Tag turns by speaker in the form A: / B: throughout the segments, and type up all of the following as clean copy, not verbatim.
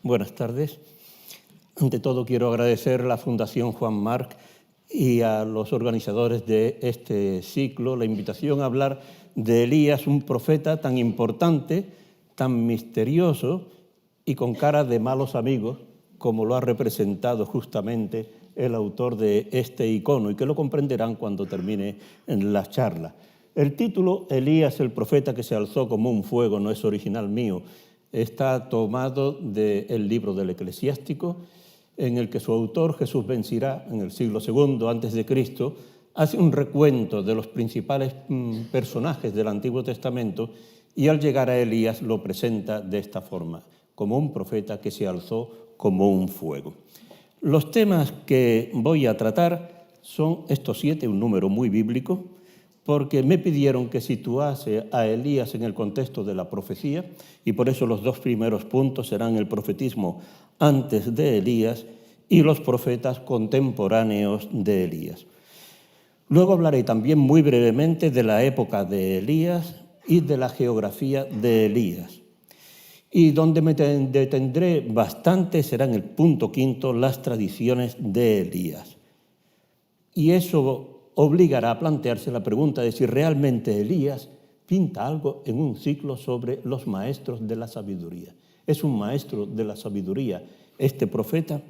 A: Buenas tardes. Ante todo quiero agradecer a la Fundación Juan Marc y a los organizadores de este ciclo la invitación a hablar de Elías, un profeta tan importante, tan misterioso y con cara de malos amigos, como lo ha representado justamente el autor de este icono, y que lo comprenderán cuando termine la charla. El título, Elías, el profeta que se alzó como un fuego, no es original mío, está tomado del libro del Eclesiástico, en el que su autor, Jesús Ben Sirá, en el siglo II a.C., hace un recuento de los principales personajes del Antiguo Testamento y al llegar a Elías lo presenta de esta forma, como un profeta que se alzó como un fuego. Los temas que voy a tratar son estos 7, un número muy bíblico, porque me pidieron que situase a Elías en el contexto de la profecía, y por eso los 2 primeros puntos serán el profetismo antes de Elías y los profetas contemporáneos de Elías. Luego hablaré también muy brevemente de la época de Elías y de la geografía de Elías. Y donde me detendré bastante será en el punto 5, las tradiciones de Elías. Y eso obligará a plantearse la pregunta de si realmente Elías pinta algo en un ciclo sobre los maestros de la sabiduría. ¿Es un maestro de la sabiduría este profeta?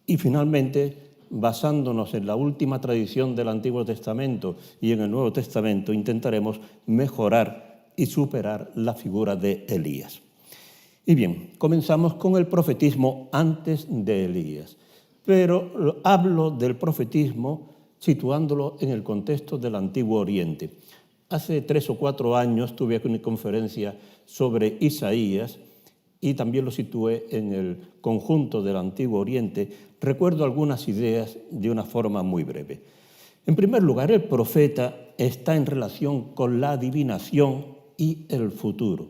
A: Y finalmente, basándonos en la última tradición del Antiguo Testamento y en el Nuevo Testamento, intentaremos mejorar y superar la figura de Elías. Y bien, comenzamos con el profetismo antes de Elías. Pero hablo del profetismo situándolo en el contexto del Antiguo Oriente. Hace 3 o 4 años tuve una conferencia sobre Isaías y también lo situé en el conjunto del Antiguo Oriente. Recuerdo algunas ideas de una forma muy breve. En primer lugar, el profeta está en relación con la adivinación y el futuro.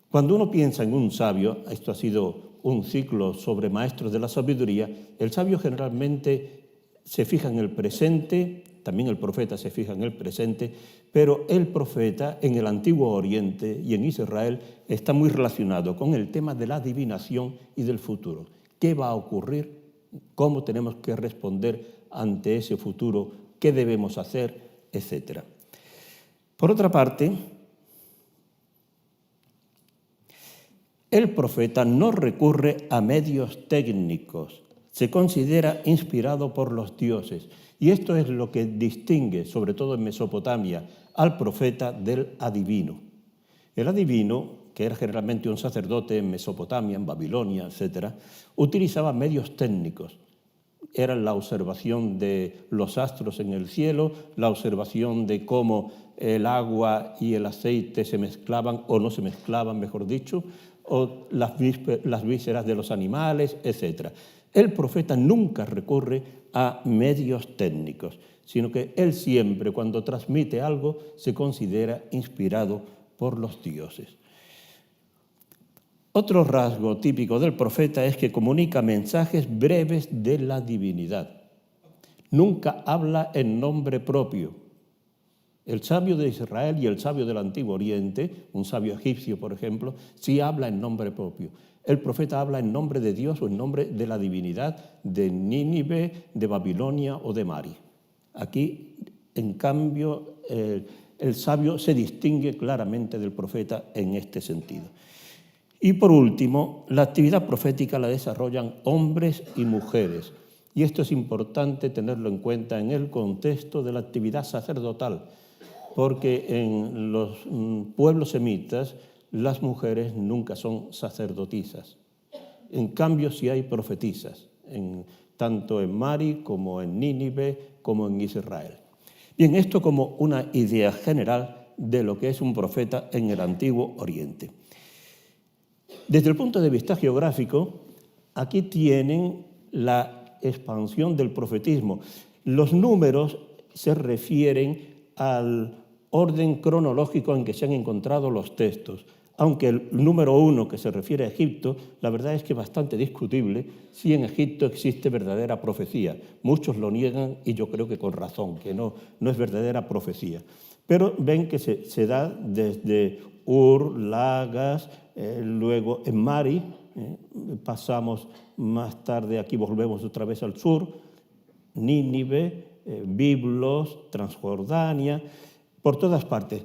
A: Cuando uno piensa en un sabio, esto ha sido un ciclo sobre maestros de la sabiduría, el sabio generalmente se fija en el presente, también el profeta se fija en el presente, pero el profeta en el Antiguo Oriente y en Israel está muy relacionado con el tema de la adivinación y del futuro. ¿Qué va a ocurrir? ¿Cómo tenemos que responder ante ese futuro? ¿Qué debemos hacer? Etcétera. Por otra parte, el profeta no recurre a medios técnicos, se considera inspirado por los dioses. Y esto es lo que distingue, sobre todo en Mesopotamia, al profeta del adivino. El adivino, que era generalmente un sacerdote en Mesopotamia, en Babilonia, etc., utilizaba medios técnicos. Era la observación de los astros en el cielo, la observación de cómo el agua y el aceite se mezclaban o no se mezclaban, mejor dicho, o las vísceras de los animales, etc. El profeta nunca recurre a medios técnicos, sino que él siempre, cuando transmite algo, se considera inspirado por los dioses. Otro rasgo típico del profeta es que comunica mensajes breves de la divinidad. Nunca habla en nombre propio. El sabio de Israel y el sabio del Antiguo Oriente, un sabio egipcio, por ejemplo, sí habla en nombre propio. El profeta habla en nombre de Dios o en nombre de la divinidad de Nínive, de Babilonia o de Mari. Aquí, en cambio, el sabio se distingue claramente del profeta en este sentido. Y por último, la actividad profética la desarrollan hombres y mujeres. Y esto es importante tenerlo en cuenta en el contexto de la actividad sacerdotal, porque en los pueblos semitas las mujeres nunca son sacerdotisas. En cambio, sí hay profetisas, tanto en Mari como en Nínive como en Israel. Bien, esto como una idea general de lo que es un profeta en el Antiguo Oriente. Desde el punto de vista geográfico, aquí tienen la expansión del profetismo. Los números se refieren al orden cronológico en que se han encontrado los textos, aunque el número 1, que se refiere a Egipto, la verdad es que es bastante discutible si en Egipto existe verdadera profecía. Muchos lo niegan y yo creo que con razón, que no es verdadera profecía. Pero ven que se da desde Ur, Lagas, luego en Mari, Pasamos más tarde, aquí volvemos otra vez al sur, Nínive, Biblos, Transjordania, por todas partes.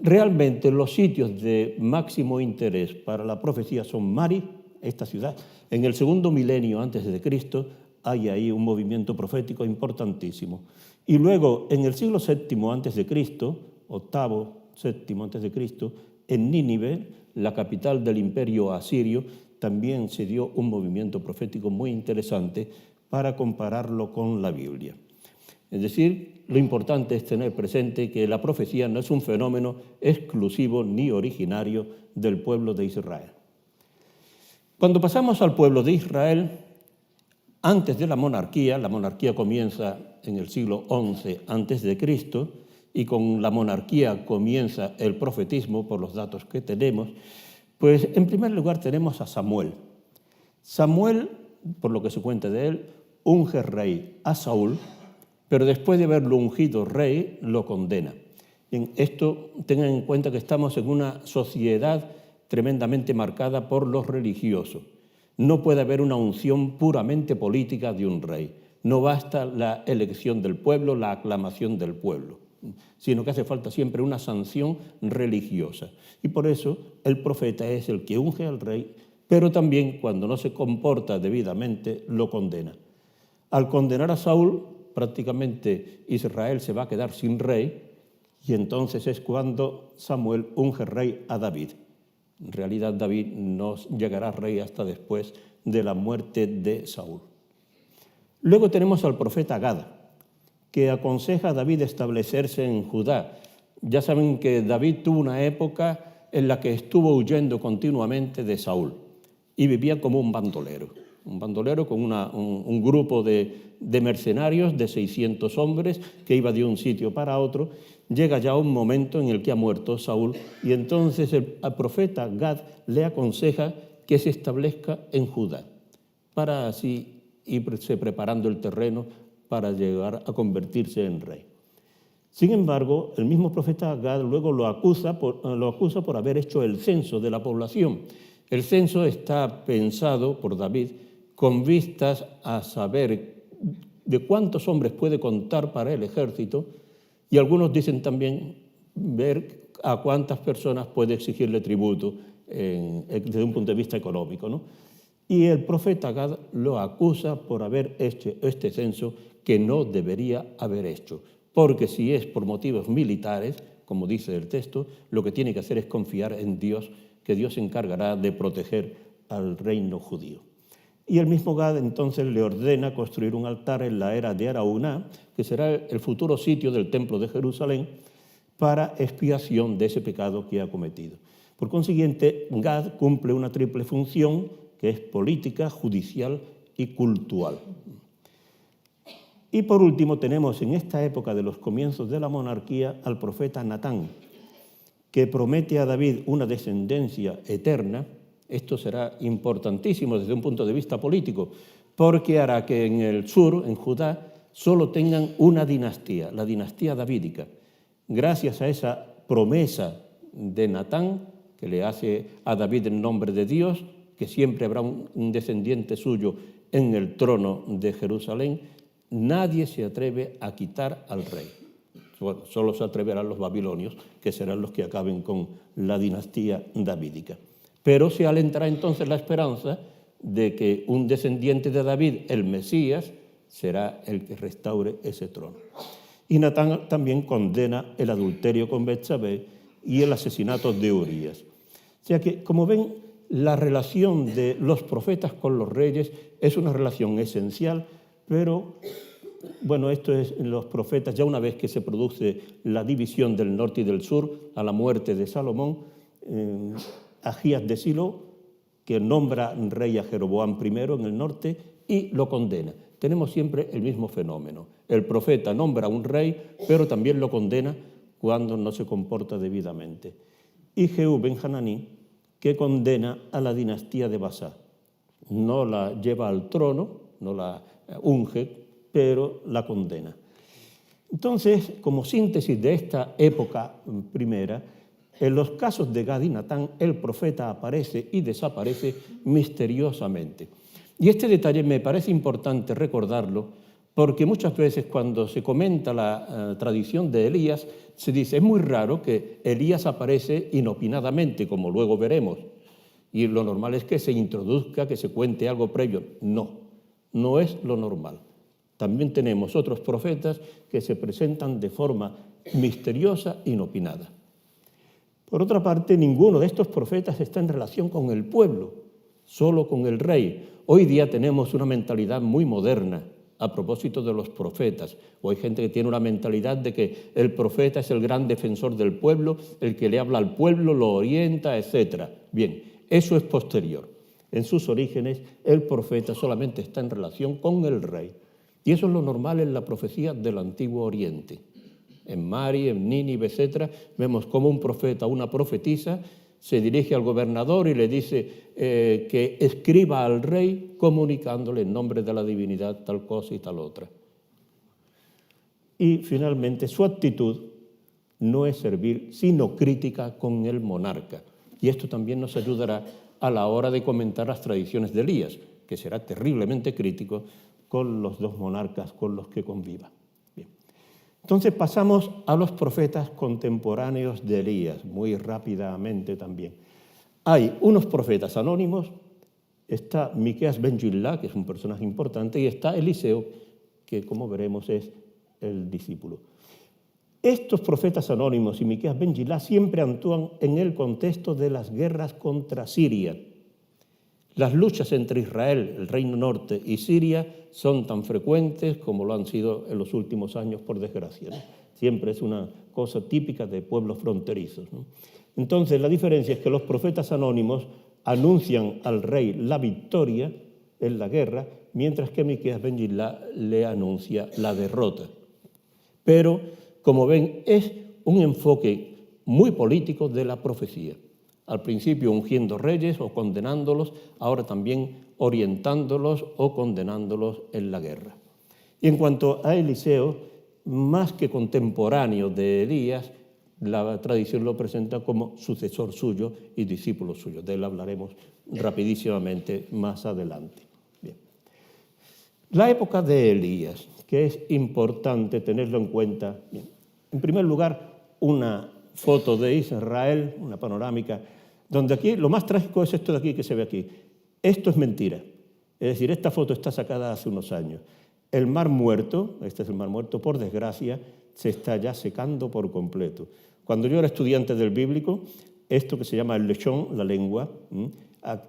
A: Realmente los sitios de máximo interés para la profecía son Mari, esta ciudad. En el segundo milenio antes de Cristo hay ahí un movimiento profético importantísimo. Y luego, en el siglo VII antes de Cristo, octavo, séptimo antes de Cristo, en Nínive, la capital del imperio asirio, también se dio un movimiento profético muy interesante para compararlo con la Biblia. Es decir, lo importante es tener presente que la profecía no es un fenómeno exclusivo ni originario del pueblo de Israel. Cuando pasamos al pueblo de Israel, antes de la monarquía comienza en el siglo XI antes de Cristo, y con la monarquía comienza el profetismo por los datos que tenemos, pues en primer lugar tenemos a Samuel. Samuel, por lo que se cuenta de él, unge rey a Saúl, pero después de haberlo ungido rey, lo condena. En esto tengan en cuenta que estamos en una sociedad tremendamente marcada por los religiosos. No puede haber una unción puramente política de un rey. No basta la elección del pueblo, la aclamación del pueblo, sino que hace falta siempre una sanción religiosa. Y por eso el profeta es el que unge al rey, pero también cuando no se comporta debidamente lo condena. Al condenar a Saúl, prácticamente Israel se va a quedar sin rey, y entonces es cuando Samuel unge rey a David. En realidad David no llegará rey hasta después de la muerte de Saúl. Luego tenemos al profeta Gad, que aconseja a David establecerse en Judá. Ya saben que David tuvo una época en la que estuvo huyendo continuamente de Saúl y vivía como un bandolero con un grupo de mercenarios de 600 hombres que iba de un sitio para otro. Llega ya un momento en el que ha muerto Saúl y entonces el profeta Gad le aconseja que se establezca en Judá para así irse preparando el terreno para llegar a convertirse en rey. Sin embargo, el mismo profeta Gad luego lo acusa por haber hecho el censo de la población. El censo está pensado por David con vistas a saber de cuántos hombres puede contar para el ejército, y algunos dicen también ver a cuántas personas puede exigirle tributo desde un punto de vista económico, ¿no? Y el profeta Gad lo acusa por haber hecho este censo que no debería haber hecho, porque si es por motivos militares, como dice el texto, lo que tiene que hacer es confiar en Dios, que Dios se encargará de proteger al reino judío. Y el mismo Gad entonces le ordena construir un altar en la era de Araúna, que será el futuro sitio del templo de Jerusalén, para expiación de ese pecado que ha cometido. Por consiguiente, Gad cumple una triple función, que es política, judicial y cultural. Y por último tenemos en esta época de los comienzos de la monarquía al profeta Natán, que promete a David una descendencia eterna. Esto será importantísimo desde un punto de vista político, porque hará que en el sur, en Judá, solo tengan una dinastía, la dinastía davídica. Gracias a esa promesa de Natán, que le hace a David en nombre de Dios, que siempre habrá un descendiente suyo en el trono de Jerusalén, nadie se atreve a quitar al rey. Bueno, solo se atreverán los babilonios, que serán los que acaben con la dinastía davídica. Pero se alentará entonces la esperanza de que un descendiente de David, el Mesías, será el que restaure ese trono. Y Natán también condena el adulterio con Betsabé y el asesinato de Urías. O sea que, como ven, la relación de los profetas con los reyes es una relación esencial, pero bueno, esto es los profetas, ya una vez que se produce la división del norte y del sur, a la muerte de Salomón, Agías de Silo, que nombra rey a Jeroboam I en el norte y lo condena. Tenemos siempre el mismo fenómeno. El profeta nombra a un rey, pero también lo condena cuando no se comporta debidamente. Y Jehú ben Hananí, que condena a la dinastía de Basá. No la lleva al trono, no la unge, pero la condena. Entonces, como síntesis de esta época primera, En los casos de Gad y Natán, el profeta aparece y desaparece misteriosamente. Y este detalle me parece importante recordarlo porque muchas veces cuando se comenta la tradición de Elías, se dice, es muy raro que Elías aparece inopinadamente, como luego veremos, y lo normal es que se introduzca, que se cuente algo previo. No, no es lo normal. También tenemos otros profetas que se presentan de forma misteriosa, inopinada. Por otra parte, ninguno de estos profetas está en relación con el pueblo, solo con el rey. Hoy día tenemos una mentalidad muy moderna a propósito de los profetas. O hay gente que tiene una mentalidad de que el profeta es el gran defensor del pueblo, el que le habla al pueblo, lo orienta, etc. Bien, eso es posterior. En sus orígenes, el profeta solamente está en relación con el rey. Y eso es lo normal en la profecía del Antiguo Oriente. En Mari, en Nínive, etc., vemos cómo un profeta o una profetisa se dirige al gobernador y le dice que escriba al rey comunicándole en nombre de la divinidad tal cosa y tal otra. Y finalmente su actitud no es servir, sino crítica con el monarca. Y esto también nos ayudará a la hora de comentar las tradiciones de Elías, que será terriblemente crítico con los dos monarcas con los que conviva. Bien. Entonces pasamos a los profetas contemporáneos de Elías, muy rápidamente también. Hay unos profetas anónimos, está Miqueas ben Gilá, que es un personaje importante, y está Eliseo, que como veremos es el discípulo. Estos profetas anónimos y Miqueas ben Gilá siempre actúan en el contexto de las guerras contra Siria. Las luchas entre Israel, el Reino Norte, y Siria son tan frecuentes como lo han sido en los últimos años, por desgracia, ¿no? Siempre es una cosa típica de pueblos fronterizos, ¿no? Entonces, la diferencia es que los profetas anónimos anuncian al rey la victoria en la guerra, mientras que Miqueas ben Gilá le anuncia la derrota. Pero, como ven, es un enfoque muy político de la profecía. Al principio ungiendo reyes o condenándolos, ahora también orientándolos o condenándolos en la guerra. Y en cuanto a Eliseo, más que contemporáneo de Elías, la tradición lo presenta como sucesor suyo y discípulo suyo. De él hablaremos rapidísimamente más adelante. Bien. La época de Elías, que es importante tenerlo en cuenta. Bien. En primer lugar, una foto de Israel, una panorámica, donde aquí lo más trágico es esto de aquí que se ve aquí. Esto es mentira. Es decir, esta foto está sacada hace unos años. El Mar Muerto, este es el Mar Muerto, por desgracia, se está ya secando por completo. Cuando yo era estudiante del bíblico, esto que se llama el lechón, la lengua,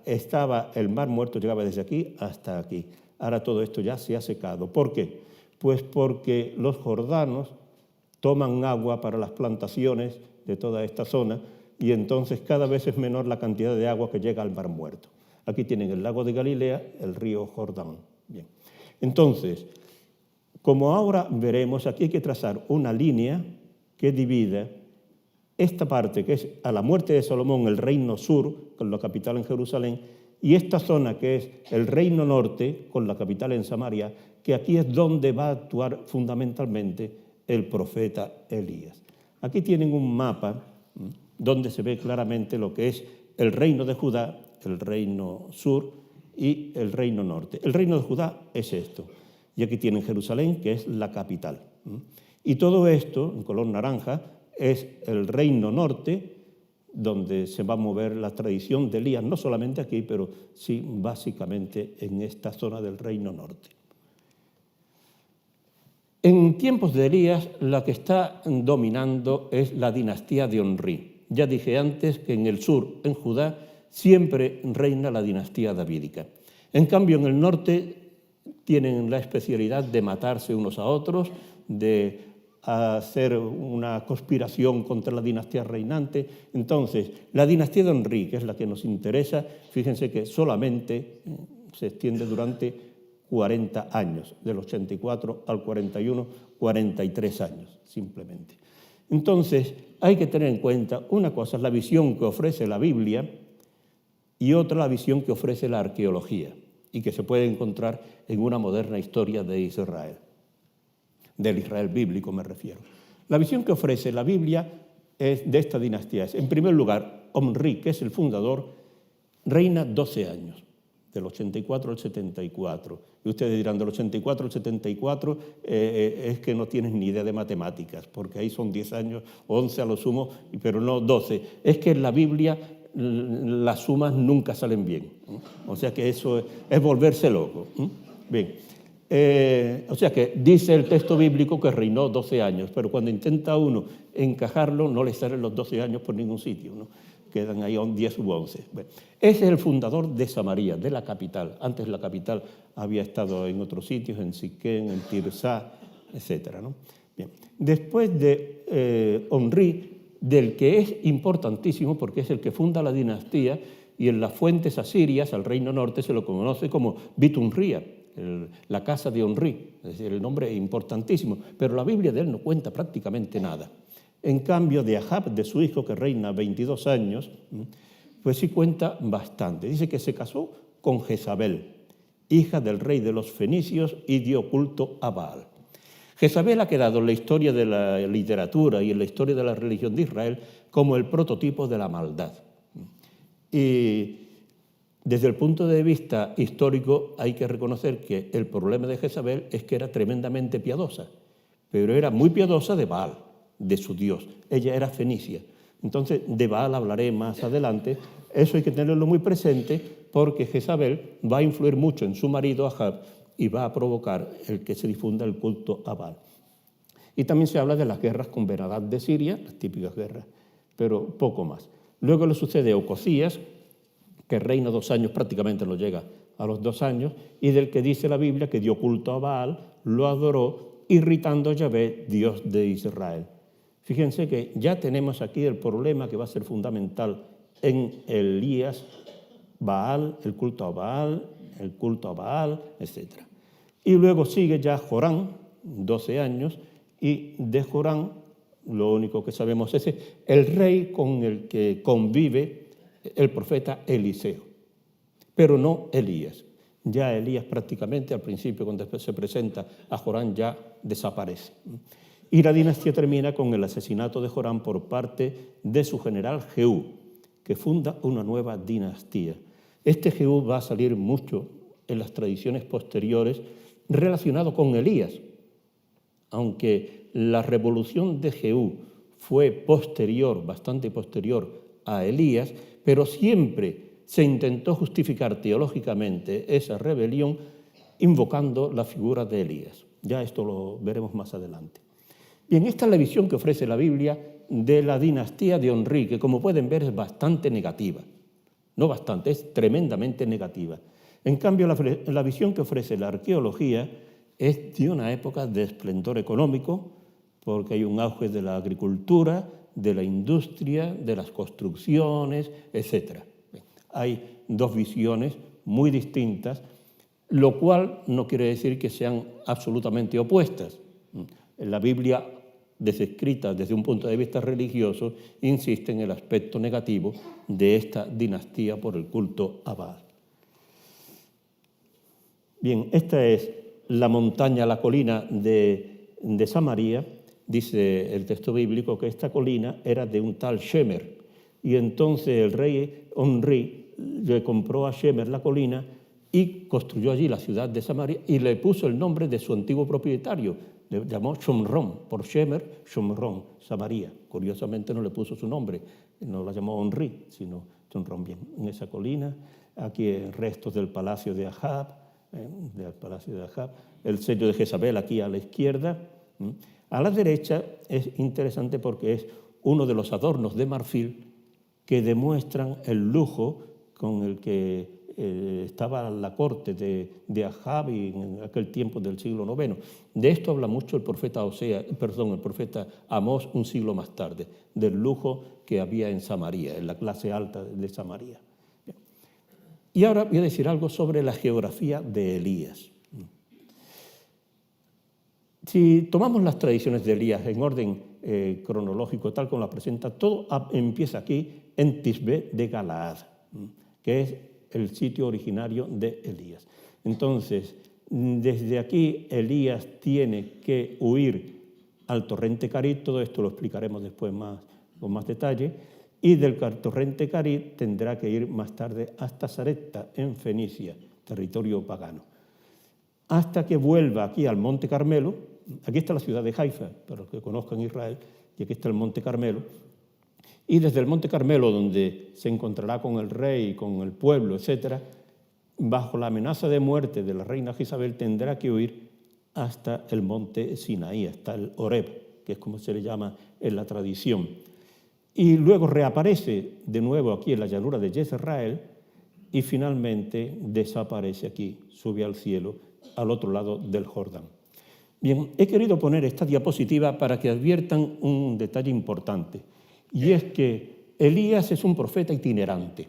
A: estaba el Mar Muerto, llegaba desde aquí hasta aquí. Ahora todo esto ya se ha secado. ¿Por qué? Pues porque los jordanos toman agua para las plantaciones de toda esta zona y entonces cada vez es menor la cantidad de agua que llega al Mar Muerto. Aquí tienen el lago de Galilea, el río Jordán. Bien. Entonces, como ahora veremos, aquí hay que trazar una línea que divida esta parte, que es a la muerte de Salomón, el reino sur, con la capital en Jerusalén, y esta zona, que es el reino norte, con la capital en Samaria, que aquí es donde va a actuar fundamentalmente el profeta Elías. Aquí tienen un mapa donde se ve claramente lo que es el reino de Judá, el reino sur y el reino norte. El reino de Judá es esto. Y aquí tienen Jerusalén, que es la capital. Y todo esto, en color naranja, es el reino norte, donde se va a mover la tradición de Elías, no solamente aquí, pero sí básicamente en esta zona del reino norte. En tiempos de Elías, la que está dominando es la dinastía de Omri. Ya dije antes que en el sur, en Judá, siempre reina la dinastía davídica. En cambio, en el norte tienen la especialidad de matarse unos a otros, de hacer una conspiración contra la dinastía reinante. Entonces, la dinastía de Omri, que es la que nos interesa, fíjense que solamente se extiende durante 40 años, del 84 al 41, 43 años, simplemente. Entonces, hay que tener en cuenta una cosa, es la visión que ofrece la Biblia y otra la visión que ofrece la arqueología y que se puede encontrar en una moderna historia de Israel, del Israel bíblico me refiero. La visión que ofrece la Biblia de esta dinastía es, en primer lugar, Omri, que es el fundador, reina 12 años, del 84 al 74. Y ustedes dirán, del 84 al 74 es que no tienes ni idea de matemáticas, porque ahí son 10 años, 11 a lo sumo, pero no 12. Es que en la Biblia las sumas nunca salen bien. O sea que eso es volverse loco. Bien. O sea que dice el texto bíblico que reinó 12 años, pero cuando intenta uno encajarlo no le salen los 12 años por ningún sitio, ¿no? Quedan ahí 10 u 11. Bueno, ese es el fundador de Samaria, de la capital. Antes la capital había estado en otros sitios, en Siquén, en Tirsá, etc., ¿no? Bien. Después de Omri, del que es importantísimo porque es el que funda la dinastía, y en las fuentes asirias, al reino norte, se lo conoce como Bitunría, la casa de Omri, es decir, el nombre es importantísimo, pero la Biblia de él no cuenta prácticamente nada. En cambio, de Ahab, de su hijo, que reina 22 años, pues sí cuenta bastante. Dice que se casó con Jezabel, hija del rey de los fenicios, y dio culto a Baal. Jezabel ha quedado en la historia de la literatura y en la historia de la religión de Israel como el prototipo de la maldad. Y desde el punto de vista histórico hay que reconocer que el problema de Jezabel es que era tremendamente piadosa, pero era muy piadosa de Baal, de su Dios. Ella era fenicia. Entonces, de Baal hablaré más adelante. Eso hay que tenerlo muy presente porque Jezabel va a influir mucho en su marido Ahab y va a provocar el que se difunda el culto a Baal. Y también se habla de las guerras con Ben-Hadad de Siria, las típicas guerras, pero poco más. Luego le sucede a Ocosías, que reina 2 años, prácticamente no llega a los 2 años, y del que dice la Biblia que dio culto a Baal, lo adoró, irritando a Yahvé, Dios de Israel. Fíjense que ya tenemos aquí el problema que va a ser fundamental en Elías, Baal, el culto a Baal, etc. Y luego sigue ya Jorán, 12 años, y de Jorán lo único que sabemos es el rey con el que convive el profeta Eliseo, pero no Elías. Ya Elías prácticamente al principio, cuando se presenta a Jorán, ya desaparece. Y la dinastía termina con el asesinato de Jorán por parte de su general Jehú, que funda una nueva dinastía. Este Jehú va a salir mucho en las tradiciones posteriores relacionado con Elías, aunque la revolución de Jehú fue posterior, bastante posterior a Elías, pero siempre se intentó justificar teológicamente esa rebelión invocando la figura de Elías. Ya esto lo veremos más adelante. Bien, esta es la visión que ofrece la Biblia de la dinastía de Omri, que como pueden ver es bastante negativa. No bastante, es tremendamente negativa. En cambio, la visión que ofrece la arqueología es de una época de esplendor económico, porque hay un auge de la agricultura, de la industria, de las construcciones, etc. Hay dos visiones muy distintas, lo cual no quiere decir que sean absolutamente opuestas. La Biblia, desescrita desde un punto de vista religioso, insiste en el aspecto negativo de esta dinastía por el culto a Baal. Bien, esta es la montaña, la colina de Samaria. Dice el texto bíblico que esta colina era de un tal Shemer, y entonces el rey Omri le compró a Shemer la colina y construyó allí la ciudad de Samaria y le puso el nombre de su antiguo propietario, le llamó Shomrón, por Shemer, Shomrón, Samaria. Curiosamente no le puso su nombre, no la llamó Omri, sino Shomrón. Bien, en esa colina, aquí restos del palacio de Ahab, el sello de Jezabel aquí a la izquierda. A la derecha es interesante porque es uno de los adornos de marfil que demuestran el lujo con el que estaba la corte de Ahab y en aquel tiempo del siglo IX. De esto habla mucho el profeta el profeta Amós un siglo más tarde, del lujo que había en Samaria, en la clase alta de Samaria. Y ahora voy a decir algo sobre la geografía de Elías. Si tomamos las tradiciones de Elías en orden cronológico, tal como la presenta, todo empieza aquí en Tisbé de Galaad, que es el sitio originario de Elías. Entonces, desde aquí Elías tiene que huir al torrente Carit, todo esto lo explicaremos después más con más detalle, y del torrente Carit tendrá que ir más tarde hasta Sarepta, en Fenicia, territorio pagano, hasta que vuelva aquí al Monte Carmelo. Aquí está la ciudad de Haifa, para los que conozcan Israel, y aquí está el Monte Carmelo. Y desde el Monte Carmelo, donde se encontrará con el rey, con el pueblo, etc., bajo la amenaza de muerte de la reina Jezabel, tendrá que huir hasta el monte Sinaí, hasta el Horeb, que es como se le llama en la tradición. Y luego reaparece de nuevo aquí en la llanura de Jezreel y finalmente desaparece aquí, sube al cielo, al otro lado del Jordán. Bien, he querido poner esta diapositiva para que adviertan un detalle importante, y es que Elías es un profeta itinerante,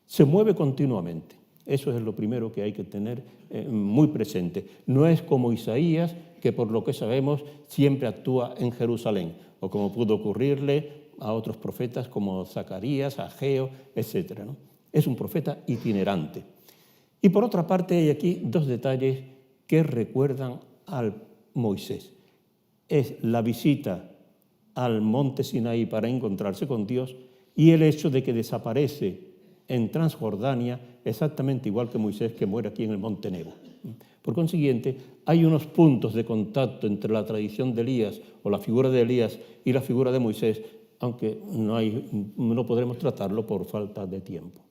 A: se mueve continuamente. Eso es lo primero que hay que tener muy presente. No es como Isaías, que por lo que sabemos siempre actúa en Jerusalén, o como pudo ocurrirle a otros profetas como Zacarías, Ageo, etc., ¿no? Es un profeta itinerante. Y por otra parte hay aquí dos detalles que recuerdan al Moisés. Es la visita al monte Sinaí para encontrarse con Dios y el hecho de que desaparece en Transjordania exactamente igual que Moisés, que muere aquí en el monte Nebo. Por consiguiente, hay unos puntos de contacto entre la tradición de Elías o la figura de Elías y la figura de Moisés, aunque no podremos tratarlo por falta de tiempo.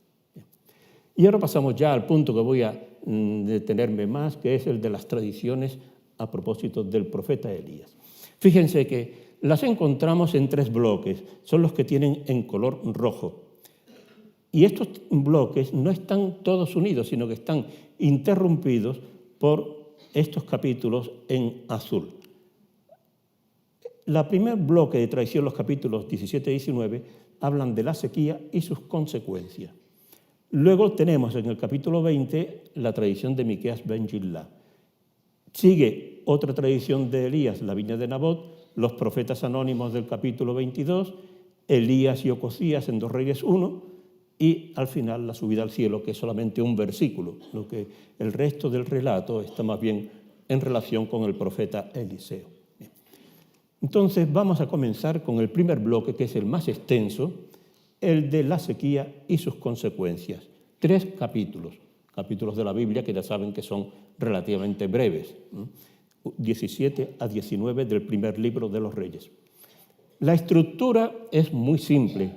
A: Y ahora pasamos ya al punto que voy a detenerme más, que es el de las tradiciones a propósito del profeta Elías. Fíjense que las encontramos en tres bloques, son los que tienen en color rojo. Y estos bloques no están todos unidos, sino que están interrumpidos por estos capítulos en azul. El primer bloque de tradición, los capítulos 17 y 19, hablan de la sequía y sus consecuencias. Luego tenemos en el capítulo 20 la tradición de Miqueas ben Gilá. Sigue otra tradición de Elías, la viña de Nabot, los profetas anónimos del capítulo 22, Elías y Ocosías en 2 Reyes 1, y al final la subida al cielo, que es solamente un versículo, lo que el resto del relato está más bien en relación con el profeta Eliseo. Entonces vamos a comenzar con el primer bloque, que es el más extenso, el de la sequía y sus consecuencias. 3 capítulos de la Biblia que ya saben que son relativamente breves, 17 a 19 del primer libro de los Reyes. La estructura es muy simple,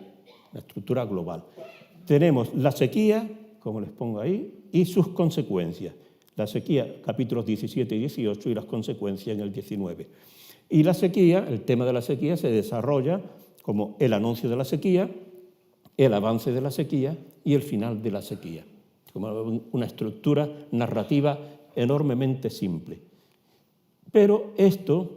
A: la estructura global. Tenemos la sequía, como les pongo ahí, y sus consecuencias. La sequía, capítulos 17 y 18, y las consecuencias en el 19. Y la sequía, el tema de la sequía, se desarrolla como el anuncio de la sequía, el avance de la sequía y el final de la sequía. Como una estructura narrativa enormemente simple. Pero esto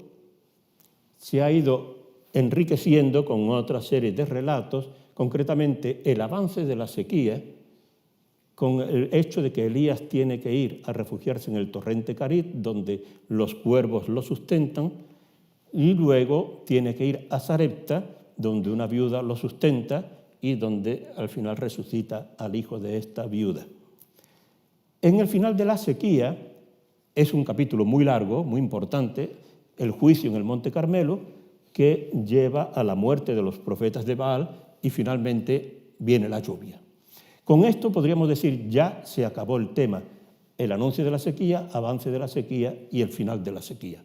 A: se ha ido enriqueciendo con otra serie de relatos, concretamente el avance de la sequía, con el hecho de que Elías tiene que ir a refugiarse en el torrente Carit, donde los cuervos lo sustentan, y luego tiene que ir a Sarepta, donde una viuda lo sustenta y donde al final resucita al hijo de esta viuda. En el final de la sequía, es un capítulo muy largo, muy importante, el juicio en el Monte Carmelo, que lleva a la muerte de los profetas de Baal y finalmente viene la lluvia. Con esto podríamos decir ya se acabó el tema, el anuncio de la sequía, avance de la sequía y el final de la sequía.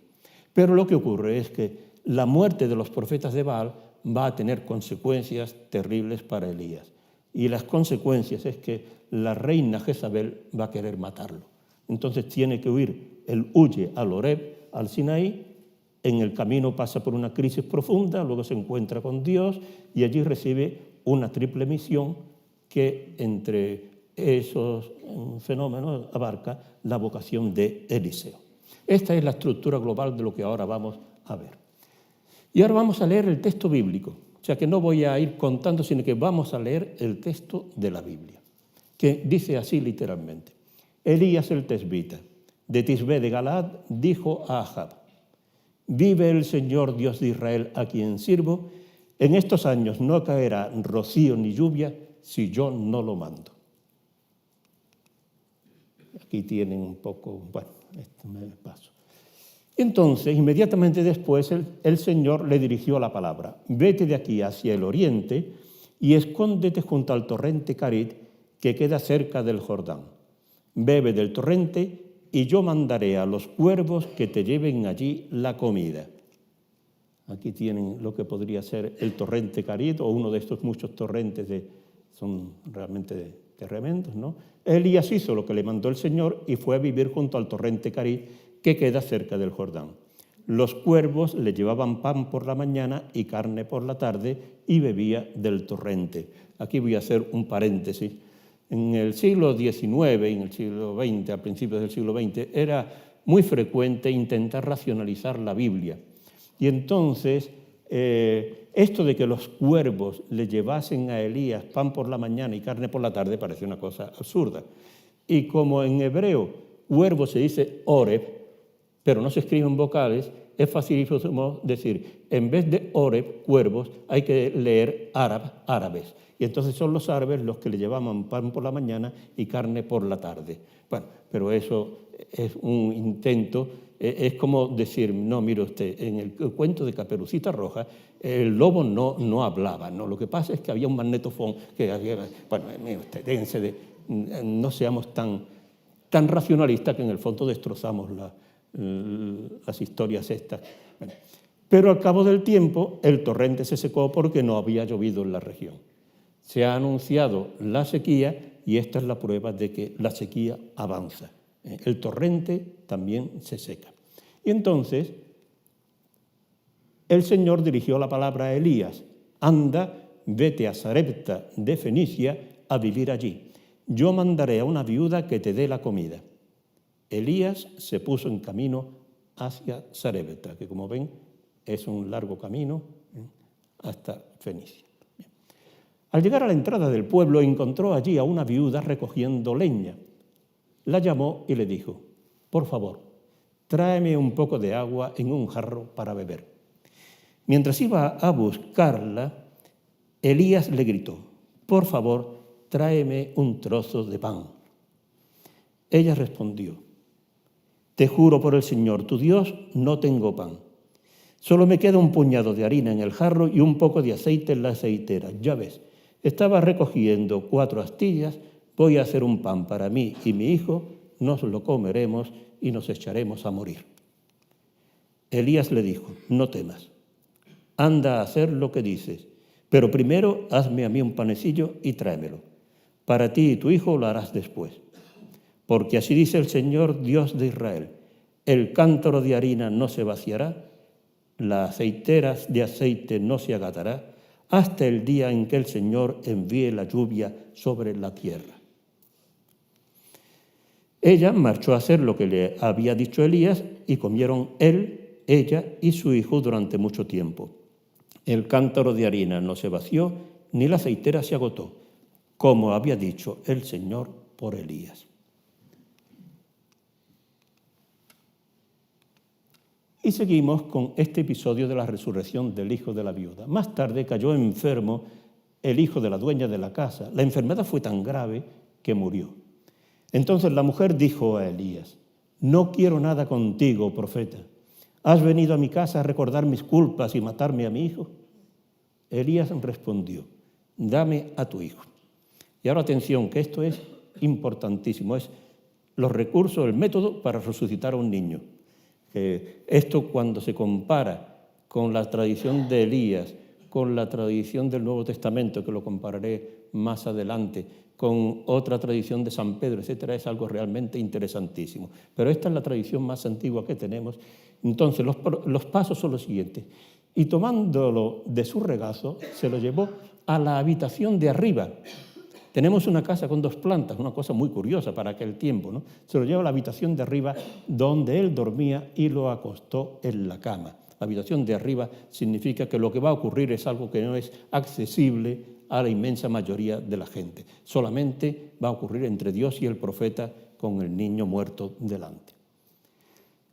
A: Pero lo que ocurre es que la muerte de los profetas de Baal va a tener consecuencias terribles para Elías. Y las consecuencias es que la reina Jezabel va a querer matarlo. Entonces tiene que huir. Él huye al Horeb, al Sinaí. En el camino pasa por una crisis profunda, luego se encuentra con Dios y allí recibe una triple misión que entre esos fenómenos abarca la vocación de Eliseo. Esta es la estructura global de lo que ahora vamos a ver. Y ahora vamos a leer el texto bíblico. O sea que no voy a ir contando, sino que vamos a leer el texto de la Biblia, que dice así literalmente. Elías el tesbita, de Tisbé de Galaad, dijo a Ahab: vive el Señor Dios de Israel, a quien sirvo, en estos años no caerá rocío ni lluvia si yo no lo mando. Aquí tienen un poco, bueno, esto me paso. Y entonces, inmediatamente después, el Señor le dirigió la palabra: vete de aquí hacia el oriente y escóndete junto al torrente Carit, que queda cerca del Jordán. Bebe del torrente y yo mandaré a los cuervos que te lleven allí la comida. Aquí tienen lo que podría ser el torrente Carit, o uno de estos muchos torrentes son realmente tremendos, ¿no? Elías hizo lo que le mandó el Señor y fue a vivir junto al torrente Carit, que queda cerca del Jordán. Los cuervos le llevaban pan por la mañana y carne por la tarde, y bebía del torrente. Aquí voy a hacer un paréntesis. En el siglo XIX y en el siglo XX, a principios del siglo XX, era muy frecuente intentar racionalizar la Biblia. Y entonces, esto de que los cuervos le llevasen a Elías pan por la mañana y carne por la tarde parecía una cosa absurda. Y como en hebreo cuervo se dice oreb, pero no se escriben vocales, es facilísimo decir, en vez de oreb, cuervos, hay que leer árabes. Y entonces son los árabes los que le llevaban pan por la mañana y carne por la tarde. Bueno, pero eso es un intento, es como decir, no, mire usted, en el cuento de Caperucita Roja, el lobo no hablaba, ¿no? Lo que pasa es que había un magnetofón que había... Bueno, mire usted, déjense no seamos tan racionalistas que en el fondo destrozamos las historias estas. Bueno, pero al cabo del tiempo el torrente se secó porque no había llovido en la región. Se ha anunciado la sequía y esta es la prueba de que la sequía avanza. El torrente también se seca. Y entonces el Señor dirigió la palabra a Elías: anda, vete a Sarepta de Fenicia a vivir allí. Yo mandaré a una viuda que te dé la comida. Elías se puso en camino hacia Sarepta, que como ven es un largo camino hasta Fenicia. Al llegar a la entrada del pueblo encontró allí a una viuda recogiendo leña. La llamó y le dijo: por favor, tráeme un poco de agua en un jarro para beber. Mientras iba a buscarla, Elías le gritó: por favor, tráeme un trozo de pan. Ella respondió: te juro por el Señor, tu Dios, no tengo pan. Solo me queda un puñado de harina en el jarro y un poco de aceite en la aceitera. Ya ves, estaba recogiendo 4 astillas, voy a hacer un pan para mí y mi hijo, nos lo comeremos y nos echaremos a morir. Elías le dijo: no temas, anda a hacer lo que dices, pero primero hazme a mí un panecillo y tráemelo. Para ti y tu hijo lo harás después. Porque así dice el Señor, Dios de Israel: el cántaro de harina no se vaciará, la aceitera de aceite no se agatará, hasta el día en que el Señor envíe la lluvia sobre la tierra. Ella marchó a hacer lo que le había dicho Elías y comieron él, ella y su hijo durante mucho tiempo. El cántaro de harina no se vació, ni la aceitera se agotó, como había dicho el Señor por Elías. Y seguimos con este episodio de la resurrección del hijo de la viuda. Más tarde cayó enfermo el hijo de la dueña de la casa. La enfermedad fue tan grave que murió. Entonces la mujer dijo a Elías: no quiero nada contigo, profeta. ¿Has venido a mi casa a recordar mis culpas y matarme a mi hijo? Elías respondió: dame a tu hijo. Y ahora atención, que esto es importantísimo. Es los recursos, el método para resucitar a un niño. Esto, cuando se compara con la tradición de Elías, con la tradición del Nuevo Testamento, que lo compararé más adelante, con otra tradición de San Pedro, etcétera, es algo realmente interesantísimo. Pero esta es la tradición más antigua que tenemos. Entonces, los pasos son los siguientes. Y tomándolo de su regazo, se lo llevó a la habitación de arriba. Tenemos una casa con 2 plantas, una cosa muy curiosa para aquel tiempo, ¿no? Se lo lleva a la habitación de arriba donde él dormía y lo acostó en la cama. La habitación de arriba significa que lo que va a ocurrir es algo que no es accesible a la inmensa mayoría de la gente. Solamente va a ocurrir entre Dios y el profeta con el niño muerto delante.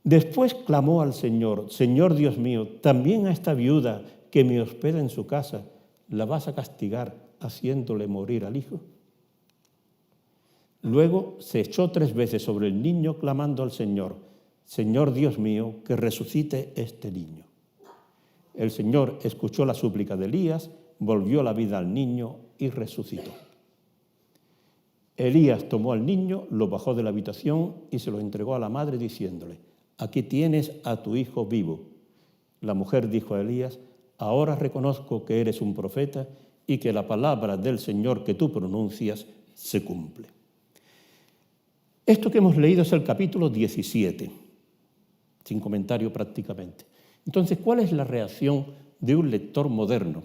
A: Después clamó al Señor: Señor Dios mío, también a esta viuda que me hospeda en su casa, ¿la vas a castigar haciéndole morir al hijo? Luego se echó 3 veces sobre el niño clamando al Señor: Señor Dios mío, que resucite este niño. El Señor escuchó la súplica de Elías, volvió la vida al niño y resucitó. Elías tomó al niño, lo bajó de la habitación y se lo entregó a la madre diciéndole: aquí tienes a tu hijo vivo. La mujer dijo a Elías: ahora reconozco que eres un profeta y que la palabra del Señor que tú pronuncias se cumple. Esto que hemos leído es el capítulo 17, sin comentario prácticamente. Entonces, ¿cuál es la reacción de un lector moderno?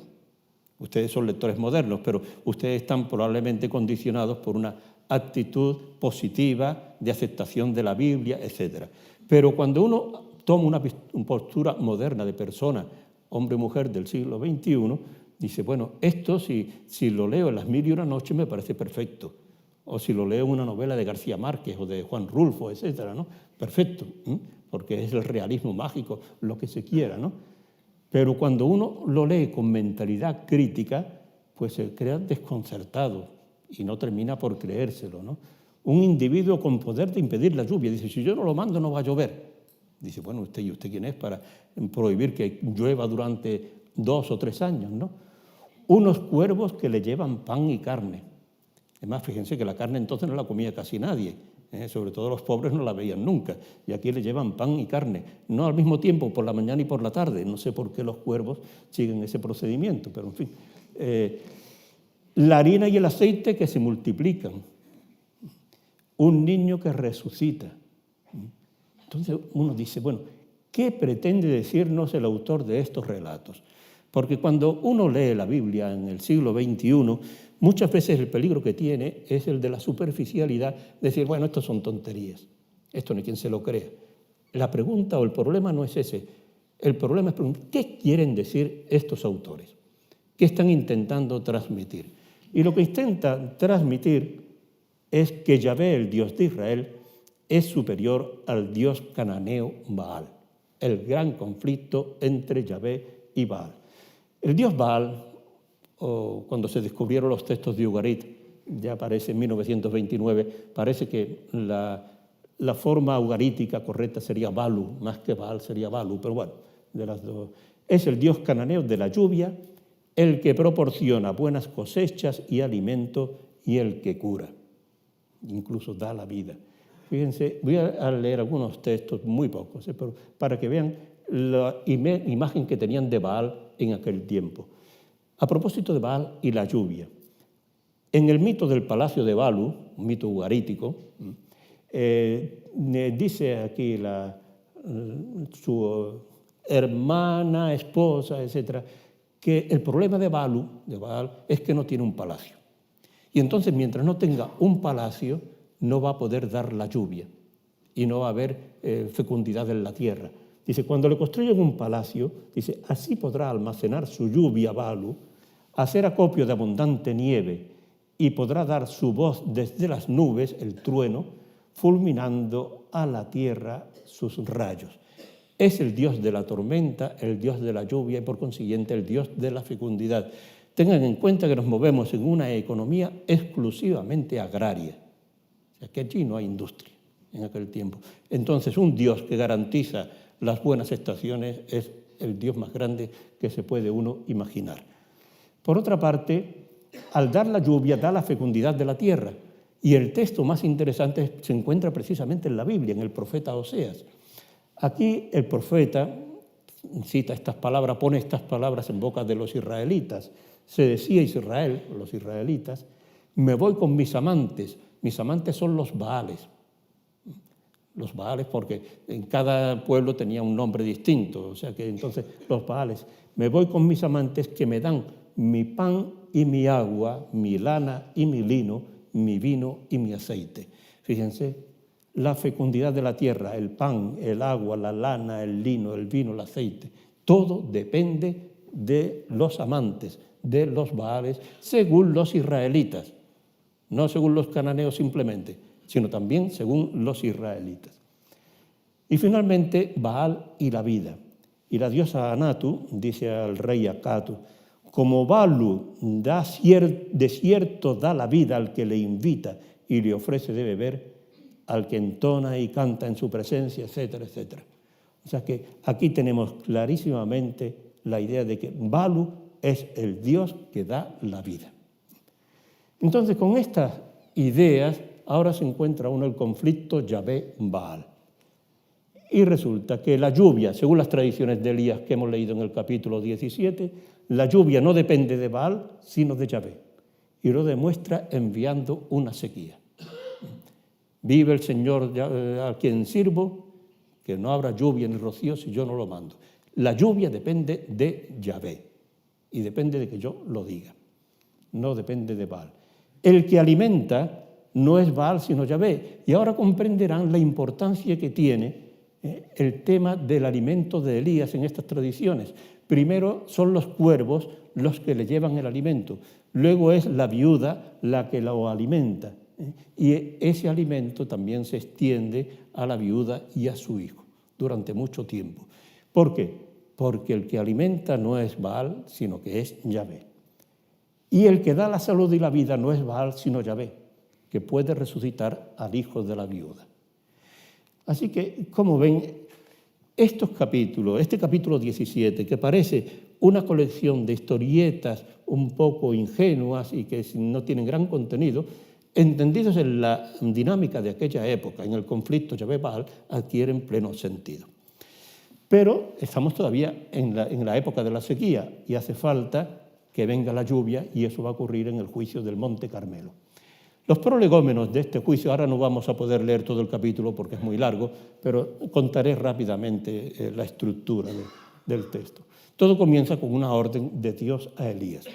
A: Ustedes son lectores modernos, pero ustedes están probablemente condicionados por una actitud positiva de aceptación de la Biblia, etc. Pero cuando uno toma una postura moderna de persona, hombre o mujer del siglo XXI, dice, bueno, esto si lo leo en las 1001 noches me parece perfecto. O si lo leo en una novela de García Márquez o de Juan Rulfo, etc., ¿no? Perfecto, porque es el realismo mágico, lo que se quiera, ¿no? Pero cuando uno lo lee con mentalidad crítica, pues se queda desconcertado y no termina por creérselo, ¿no? Un individuo con poder de impedir la lluvia dice, si yo no lo mando no va a llover. Dice, bueno, ¿y usted quién es para prohibir que llueva durante 2 o 3 años, ¿no? Unos cuervos que le llevan pan y carne. Además, fíjense que la carne entonces no la comía casi nadie. Sobre todo los pobres no la veían nunca, y aquí le llevan pan y carne, no al mismo tiempo, por la mañana y por la tarde. No sé por qué los cuervos siguen ese procedimiento, pero en fin. La harina y el aceite que se multiplican, un niño que resucita. Entonces uno dice, bueno, ¿qué pretende decirnos el autor de estos relatos? Porque cuando uno lee la Biblia en el siglo XXI, muchas veces el peligro que tiene es el de la superficialidad, decir, bueno, esto son tonterías, esto no hay quien se lo crea. La pregunta o el problema no es ese, el problema es preguntar, ¿qué quieren decir estos autores? ¿Qué están intentando transmitir? Y lo que intentan transmitir es que Yahvé, el Dios de Israel, es superior al Dios cananeo Baal, el gran conflicto entre Yahvé y Baal. El Dios Baal, o cuando se descubrieron los textos de Ugarit, ya aparece en 1929, parece que la forma ugarítica correcta sería Balu, más que Baal sería Balu, pero bueno, de las dos. Es el Dios cananeo de la lluvia, el que proporciona buenas cosechas y alimento y el que cura, incluso da la vida. Fíjense, voy a leer algunos textos, muy pocos, pero para que vean la imagen que tenían de Baal en aquel tiempo. A propósito de Baal y la lluvia, en el mito del palacio de Balu, un mito ugarítico, dice aquí su hermana, esposa, etc., que el problema de Baal, es que no tiene un palacio. Y entonces, mientras no tenga un palacio, no va a poder dar la lluvia y no va a haber fecundidad en la tierra. Dice, cuando le construyen un palacio, dice, así podrá almacenar su lluvia Balu, hacer acopio de abundante nieve y podrá dar su voz desde las nubes, el trueno, fulminando a la tierra sus rayos. Es el Dios de la tormenta, el Dios de la lluvia y por consiguiente el Dios de la fecundidad. Tengan en cuenta que nos movemos en una economía exclusivamente agraria. O sea, que allí no hay industria en aquel tiempo. Entonces, un Dios que garantiza las buenas estaciones es el Dios más grande que se puede uno imaginar. Por otra parte, al dar la lluvia, da la fecundidad de la tierra. Y el texto más interesante se encuentra precisamente en la Biblia, en el profeta Oseas. Aquí el profeta cita estas palabras, pone estas palabras en boca de los israelitas. Se decía Israel, los israelitas, me voy con mis amantes. Mis amantes son los Baales. Los Baales porque en cada pueblo tenía un nombre distinto. O sea que entonces los Baales, me voy con mis amantes que me dan mi pan y mi agua, mi lana y mi lino, mi vino y mi aceite. Fíjense, la fecundidad de la tierra, el pan, el agua, la lana, el lino, el vino, el aceite, todo depende de los amantes, de los Baales, según los israelitas, no según los cananeos simplemente, sino también según los israelitas. Y finalmente, Baal y la vida. Y la diosa Anatu dice al rey Acatu, como Balu de cierto da la vida al que le invita y le ofrece de beber, al que entona y canta en su presencia, etcétera, etcétera. O sea que aquí tenemos clarísimamente la idea de que Balu es el Dios que da la vida. Entonces, con estas ideas, ahora se encuentra uno el conflicto Yahvé-Baal. Y resulta que la lluvia, según las tradiciones de Elías que hemos leído en el capítulo 17, la lluvia no depende de Baal, sino de Yahvé. Y lo demuestra enviando una sequía. Vive el Señor a quien sirvo, que no habrá lluvia ni rocío si yo no lo mando. La lluvia depende de Yahvé y depende de que yo lo diga, no depende de Baal. El que alimenta no es Baal sino Yahvé. Y ahora comprenderán la importancia que tiene el tema del alimento de Elías en estas tradiciones. Primero son los cuervos los que le llevan el alimento, luego es la viuda la que lo alimenta. Y ese alimento también se extiende a la viuda y a su hijo durante mucho tiempo. ¿Por qué? Porque el que alimenta no es Baal, sino que es Yahvé. Y el que da la salud y la vida no es Baal, sino Yahvé, que puede resucitar al hijo de la viuda. Así que, como ven, estos capítulos, este capítulo 17, que parece una colección de historietas un poco ingenuas y que no tienen gran contenido, entendidos en la dinámica de aquella época, en el conflicto Yahvé-Baal, adquieren pleno sentido. Pero estamos todavía en la época de la sequía y hace falta que venga la lluvia y eso va a ocurrir en el juicio del Monte Carmelo. Los prolegómenos de este juicio, ahora no vamos a poder leer todo el capítulo porque es muy largo, pero contaré rápidamente la estructura del texto. Todo comienza con una orden de Dios a Elías.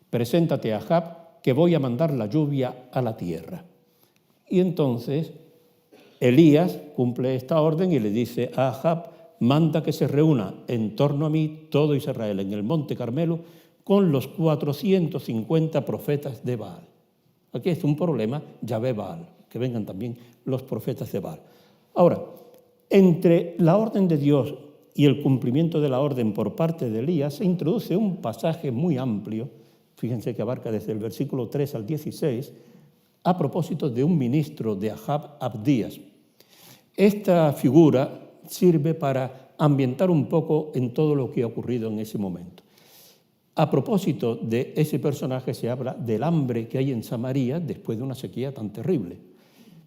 A: Preséntate a Ahab, que voy a mandar la lluvia a la tierra. Y entonces Elías cumple esta orden y le dice a Ahab, manda que se reúna en torno a mí todo Israel en el Monte Carmelo con los 450 profetas de Baal. Aquí es un problema, Yahvé-Baal, que vengan también los profetas de Baal. Ahora, entre la orden de Dios y el cumplimiento de la orden por parte de Elías se introduce un pasaje muy amplio, fíjense que abarca desde el versículo 3 al 16, a propósito de un ministro de Ahab, Abdías. Esta figura sirve para ambientar un poco en todo lo que ha ocurrido en ese momento. A propósito de ese personaje se habla del hambre que hay en Samaria después de una sequía tan terrible.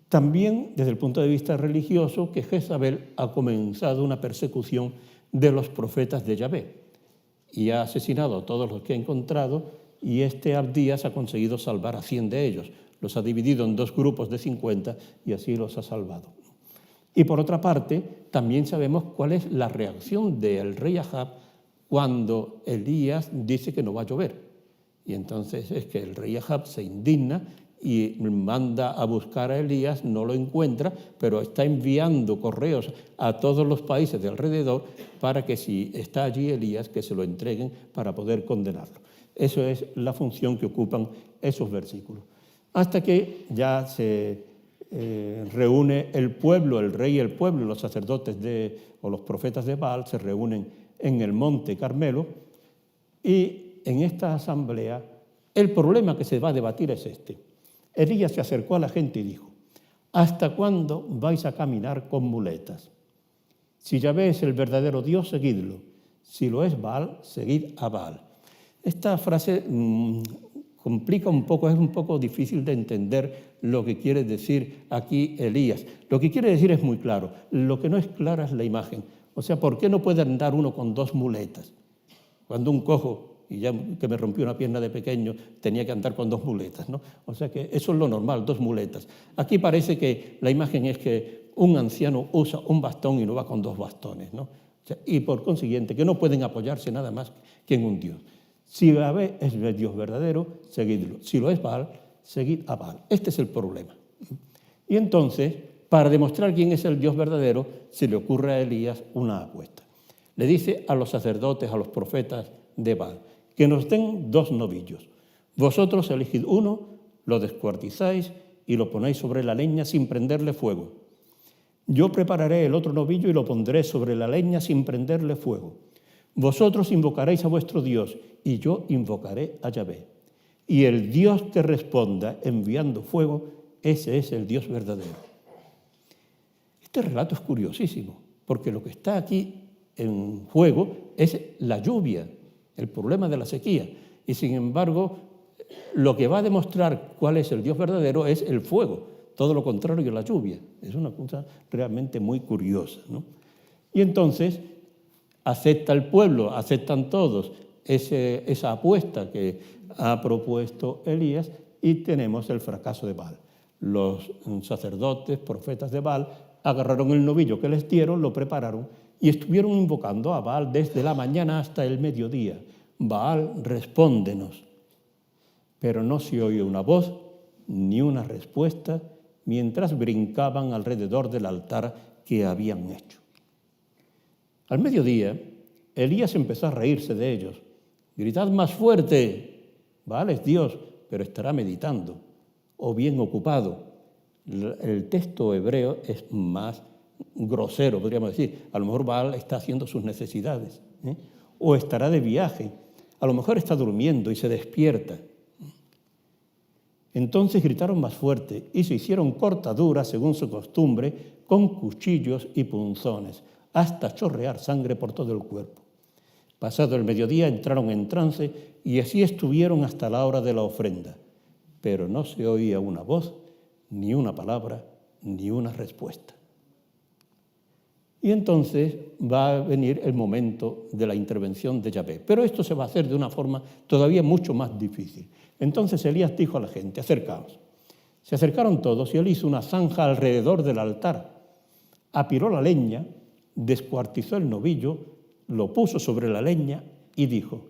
A: También desde el punto de vista religioso que Jezabel ha comenzado una persecución de los profetas de Yahvé y ha asesinado a todos los que ha encontrado y este Abdías ha conseguido salvar a 100 de ellos. Los ha dividido en 2 grupos de 50 y así los ha salvado. Y por otra parte, también sabemos cuál es la reacción del rey Ahab cuando Elías dice que no va a llover. Y entonces es que el rey Ahab se indigna y manda a buscar a Elías, no lo encuentra, pero está enviando correos a todos los países de alrededor para que si está allí Elías, que se lo entreguen para poder condenarlo. Eso es la función que ocupan esos versículos. Hasta que ya se reúne el pueblo, el rey y el pueblo, los sacerdotes o los profetas de Baal se reúnen en el Monte Carmelo y en esta asamblea el problema que se va a debatir es este. Elías se acercó a la gente y dijo, ¿hasta cuándo vais a caminar con muletas? Si Yahvé es el verdadero Dios, seguidlo. Si lo es Baal, seguid a Baal. Esta frase complica un poco, es un poco difícil de entender lo que quiere decir aquí Elías. Lo que quiere decir es muy claro, lo que no es clara es la imagen. O sea, ¿por qué no puede andar uno con 2 muletas? Cuando un cojo, y ya que me rompió una pierna de pequeño, tenía que andar con 2 muletas, ¿no? O sea que eso es lo normal, 2 muletas. Aquí parece que la imagen es que un anciano usa un bastón y no va con 2 bastones, ¿no? O sea, y por consiguiente, que no pueden apoyarse nada más que en un Dios. Si Yahvé es el Dios verdadero, seguidlo. Si lo es Baal, seguid a Baal. Este es el problema. Y entonces, para demostrar quién es el Dios verdadero, se le ocurre a Elías una apuesta. Le dice a los sacerdotes, a los profetas de Baal, que nos den 2 novillos. Vosotros elegid uno, lo descuartizáis y lo ponéis sobre la leña sin prenderle fuego. Yo prepararé el otro novillo y lo pondré sobre la leña sin prenderle fuego. Vosotros invocaréis a vuestro Dios y yo invocaré a Yahvé. Y el Dios que responda enviando fuego, ese es el Dios verdadero. Este relato es curiosísimo, porque lo que está aquí en juego es la lluvia, el problema de la sequía. Y sin embargo, lo que va a demostrar cuál es el Dios verdadero es el fuego, todo lo contrario que la lluvia. Es una cosa realmente muy curiosa, ¿no? Y entonces acepta el pueblo, aceptan todos esa apuesta que ha propuesto Elías y tenemos el fracaso de Baal. Los sacerdotes, profetas de Baal, agarraron el novillo que les dieron, lo prepararon y estuvieron invocando a Baal desde la mañana hasta el mediodía. Baal, respóndenos. Pero no se oye una voz ni una respuesta mientras brincaban alrededor del altar que habían hecho. Al mediodía, Elías empezó a reírse de ellos. Gritad más fuerte. Baal es Dios, pero estará meditando o bien ocupado. El texto hebreo es más grosero, podríamos decir. A lo mejor Baal está haciendo sus necesidades, o estará de viaje. A lo mejor está durmiendo y se despierta. Entonces gritaron más fuerte y se hicieron cortaduras, según su costumbre, con cuchillos y punzones, hasta chorrear sangre por todo el cuerpo. Pasado el mediodía entraron en trance y así estuvieron hasta la hora de la ofrenda. Pero no se oía una voz, ni una palabra, ni una respuesta. Y entonces va a venir el momento de la intervención de Yahvé. Pero esto se va a hacer de una forma todavía mucho más difícil. Entonces Elías dijo a la gente, acercaos. Se acercaron todos y él hizo una zanja alrededor del altar. Apiló la leña, descuartizó el novillo, lo puso sobre la leña y dijo,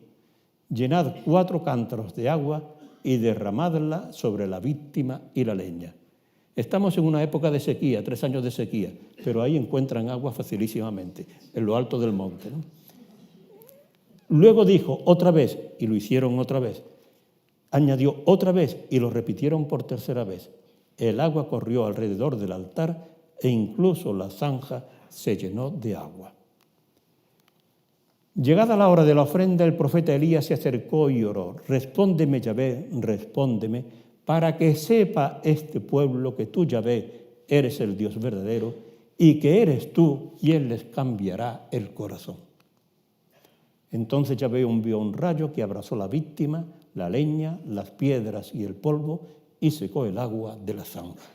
A: llenad 4 cántaros de agua y derramadla sobre la víctima y la leña. Estamos en una época de sequía, 3 años de sequía, pero ahí encuentran agua facilísimamente, en lo alto del monte, ¿no? Luego dijo otra vez, y lo hicieron otra vez. Añadió otra vez, y lo repitieron por tercera vez. El agua corrió alrededor del altar e incluso la zanja se llenó de agua. Llegada la hora de la ofrenda, el profeta Elías se acercó y oró. Respóndeme, Yahvé, respóndeme, para que sepa este pueblo que tú, Yahvé, eres el Dios verdadero y que eres tú quien les cambiará el corazón. Entonces Yahvé envió un rayo que abrazó la víctima, la leña, las piedras y el polvo y secó el agua de la zanja.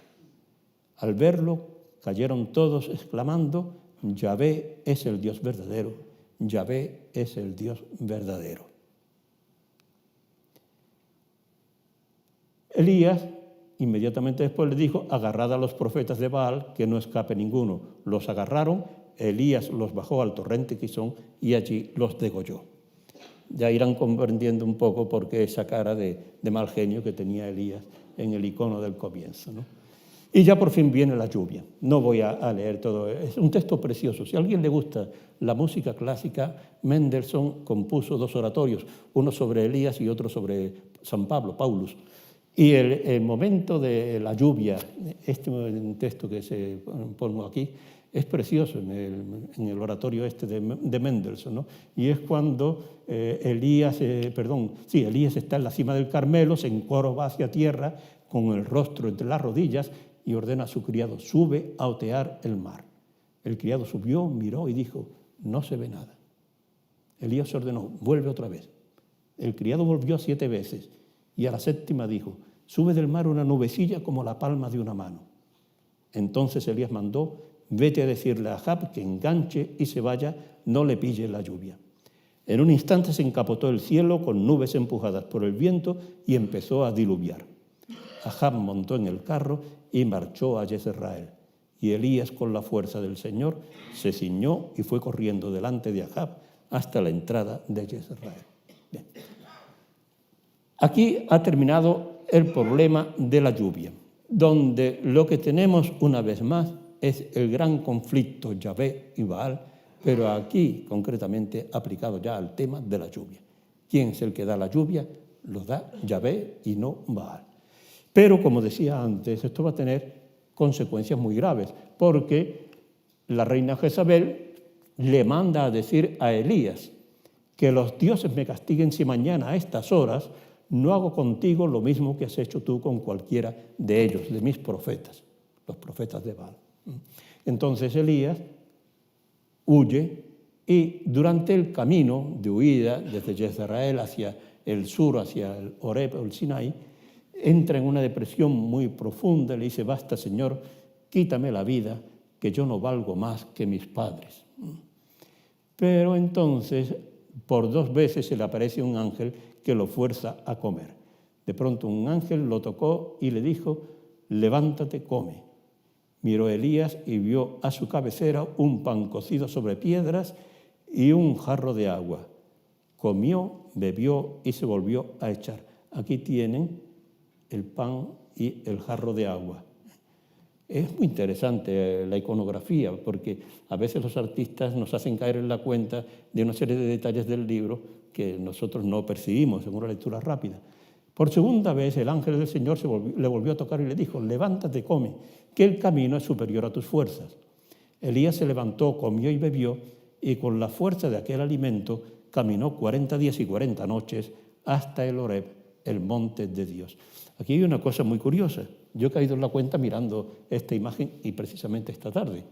A: Al verlo, cayeron todos exclamando, Yahvé es el Dios verdadero, Yahvé es el Dios verdadero. Elías inmediatamente después le dijo, agarrad a los profetas de Baal, que no escape ninguno. Los agarraron, Elías los bajó al torrente Quizón y allí los degolló. Ya irán comprendiendo un poco por qué esa cara de mal genio que tenía Elías en el icono del comienzo, ¿no? Y ya por fin viene la lluvia. No voy a leer todo, es un texto precioso. Si a alguien le gusta la música clásica, Mendelssohn compuso 2 oratorios, uno sobre Elías y otro sobre San Pablo, Paulus. Y el momento de la lluvia, este texto que se pongo aquí, es precioso en el oratorio este de Mendelssohn, ¿no? Y es cuando Elías está en la cima del Carmelo, se encorva hacia tierra con el rostro entre las rodillas y ordena a su criado, sube a otear el mar. El criado subió, miró y dijo, no se ve nada. Elías ordenó, vuelve otra vez. El criado volvió 7 veces y a la 7ª dijo, sube del mar una nubecilla como la palma de una mano. Entonces Elías mandó, vete a decirle a Ahab que enganche y se vaya, no le pille la lluvia. En un instante se encapotó el cielo con nubes empujadas por el viento y empezó a diluviar. Ahab montó en el carro y marchó a Jezreel. Y Elías, con la fuerza del Señor, se ciñó y fue corriendo delante de Ahab hasta la entrada de Jezreel. Bien. Aquí ha terminado el problema de la lluvia, donde lo que tenemos una vez más es el gran conflicto Yahvé y Baal, pero aquí concretamente aplicado ya al tema de la lluvia. ¿Quién es el que da la lluvia? Lo da Yahvé y no Baal. Pero, como decía antes, esto va a tener consecuencias muy graves, porque la reina Jezabel le manda a decir a Elías que los dioses me castiguen si mañana a estas horas no hago contigo lo mismo que has hecho tú con cualquiera de ellos, de mis profetas, los profetas de Baal. Entonces Elías huye y durante el camino de huida desde Jezreel hacia el sur, hacia el Horeb o el Sinaí, entra en una depresión muy profunda y le dice: basta, Señor, quítame la vida, que yo no valgo más que mis padres. Pero entonces, por 2 veces se le aparece un ángel que lo fuerza a comer. De pronto un ángel lo tocó y le dijo: levántate, come. Miró Elías y vio a su cabecera un pan cocido sobre piedras y un jarro de agua. Comió, bebió y se volvió a echar. Aquí tienen el pan y el jarro de agua. Es muy interesante la iconografía, porque a veces los artistas nos hacen caer en la cuenta de una serie de detalles del libro que nosotros no percibimos en una lectura rápida. Por segunda vez el ángel del Señor le volvió a tocar y le dijo: levántate, come, que el camino es superior a tus fuerzas. Elías se levantó, comió y bebió, y con la fuerza de aquel alimento caminó 40 días y 40 noches hasta el Horeb, el monte de Dios. Aquí hay una cosa muy curiosa. Yo he caído en la cuenta mirando esta imagen y precisamente esta tarde.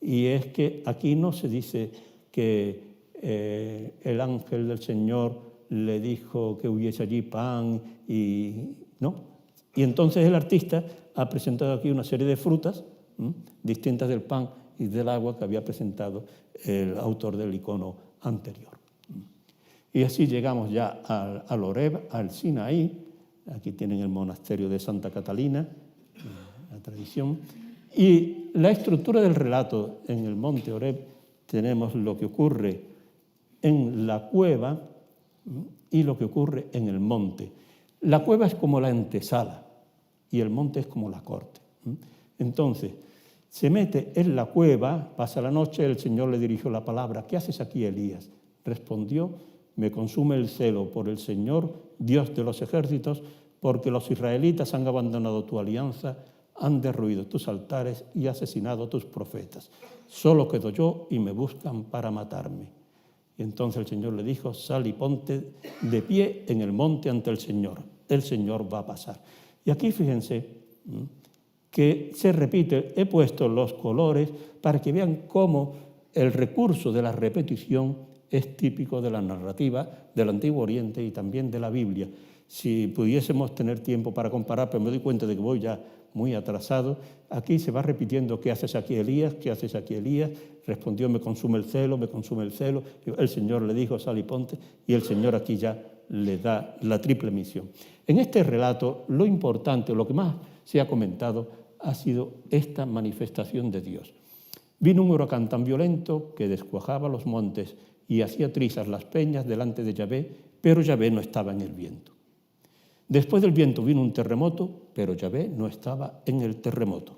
A: Y es que aquí no se dice que el ángel del Señor le dijo que hubiese allí pan y no. Y entonces el artista ha presentado aquí una serie de frutas distintas del pan y del agua que había presentado el autor del icono anterior. Y así llegamos ya al Horeb, al Sinaí. Aquí tienen el monasterio de Santa Catalina, la tradición. Y la estructura del relato en el monte Horeb, tenemos lo que ocurre en la cueva y lo que ocurre en el monte. La cueva es como la antesala y el monte es como la corte. Entonces, se mete en la cueva, pasa la noche, el Señor le dirigió la palabra: ¿qué haces aquí, Elías? Respondió: me consume el celo por el Señor, Dios de los ejércitos, porque los israelitas han abandonado tu alianza, han derruido tus altares y asesinado a tus profetas. Solo quedo yo y me buscan para matarme. Y entonces el Señor le dijo: sal y ponte de pie en el monte ante el Señor va a pasar. Y aquí fíjense que se repite, he puesto los colores para que vean cómo el recurso de la repetición es típico de la narrativa del Antiguo Oriente y también de la Biblia. Si pudiésemos tener tiempo para comparar, pero me doy cuenta de que voy ya muy atrasado, aquí se va repitiendo: ¿qué haces aquí, Elías? ¿Qué haces aquí, Elías? Respondió: me consume el celo, me consume el celo. El Señor le dijo: sal y ponte, y el Señor aquí ya le da la triple misión. En este relato, lo importante, lo que más se ha comentado, ha sido esta manifestación de Dios. Vino un huracán tan violento que descuajaba los montes y hacía trizas las peñas delante de Yahvé, pero Yahvé no estaba en el viento. Después del viento vino un terremoto, pero Yahvé no estaba en el terremoto.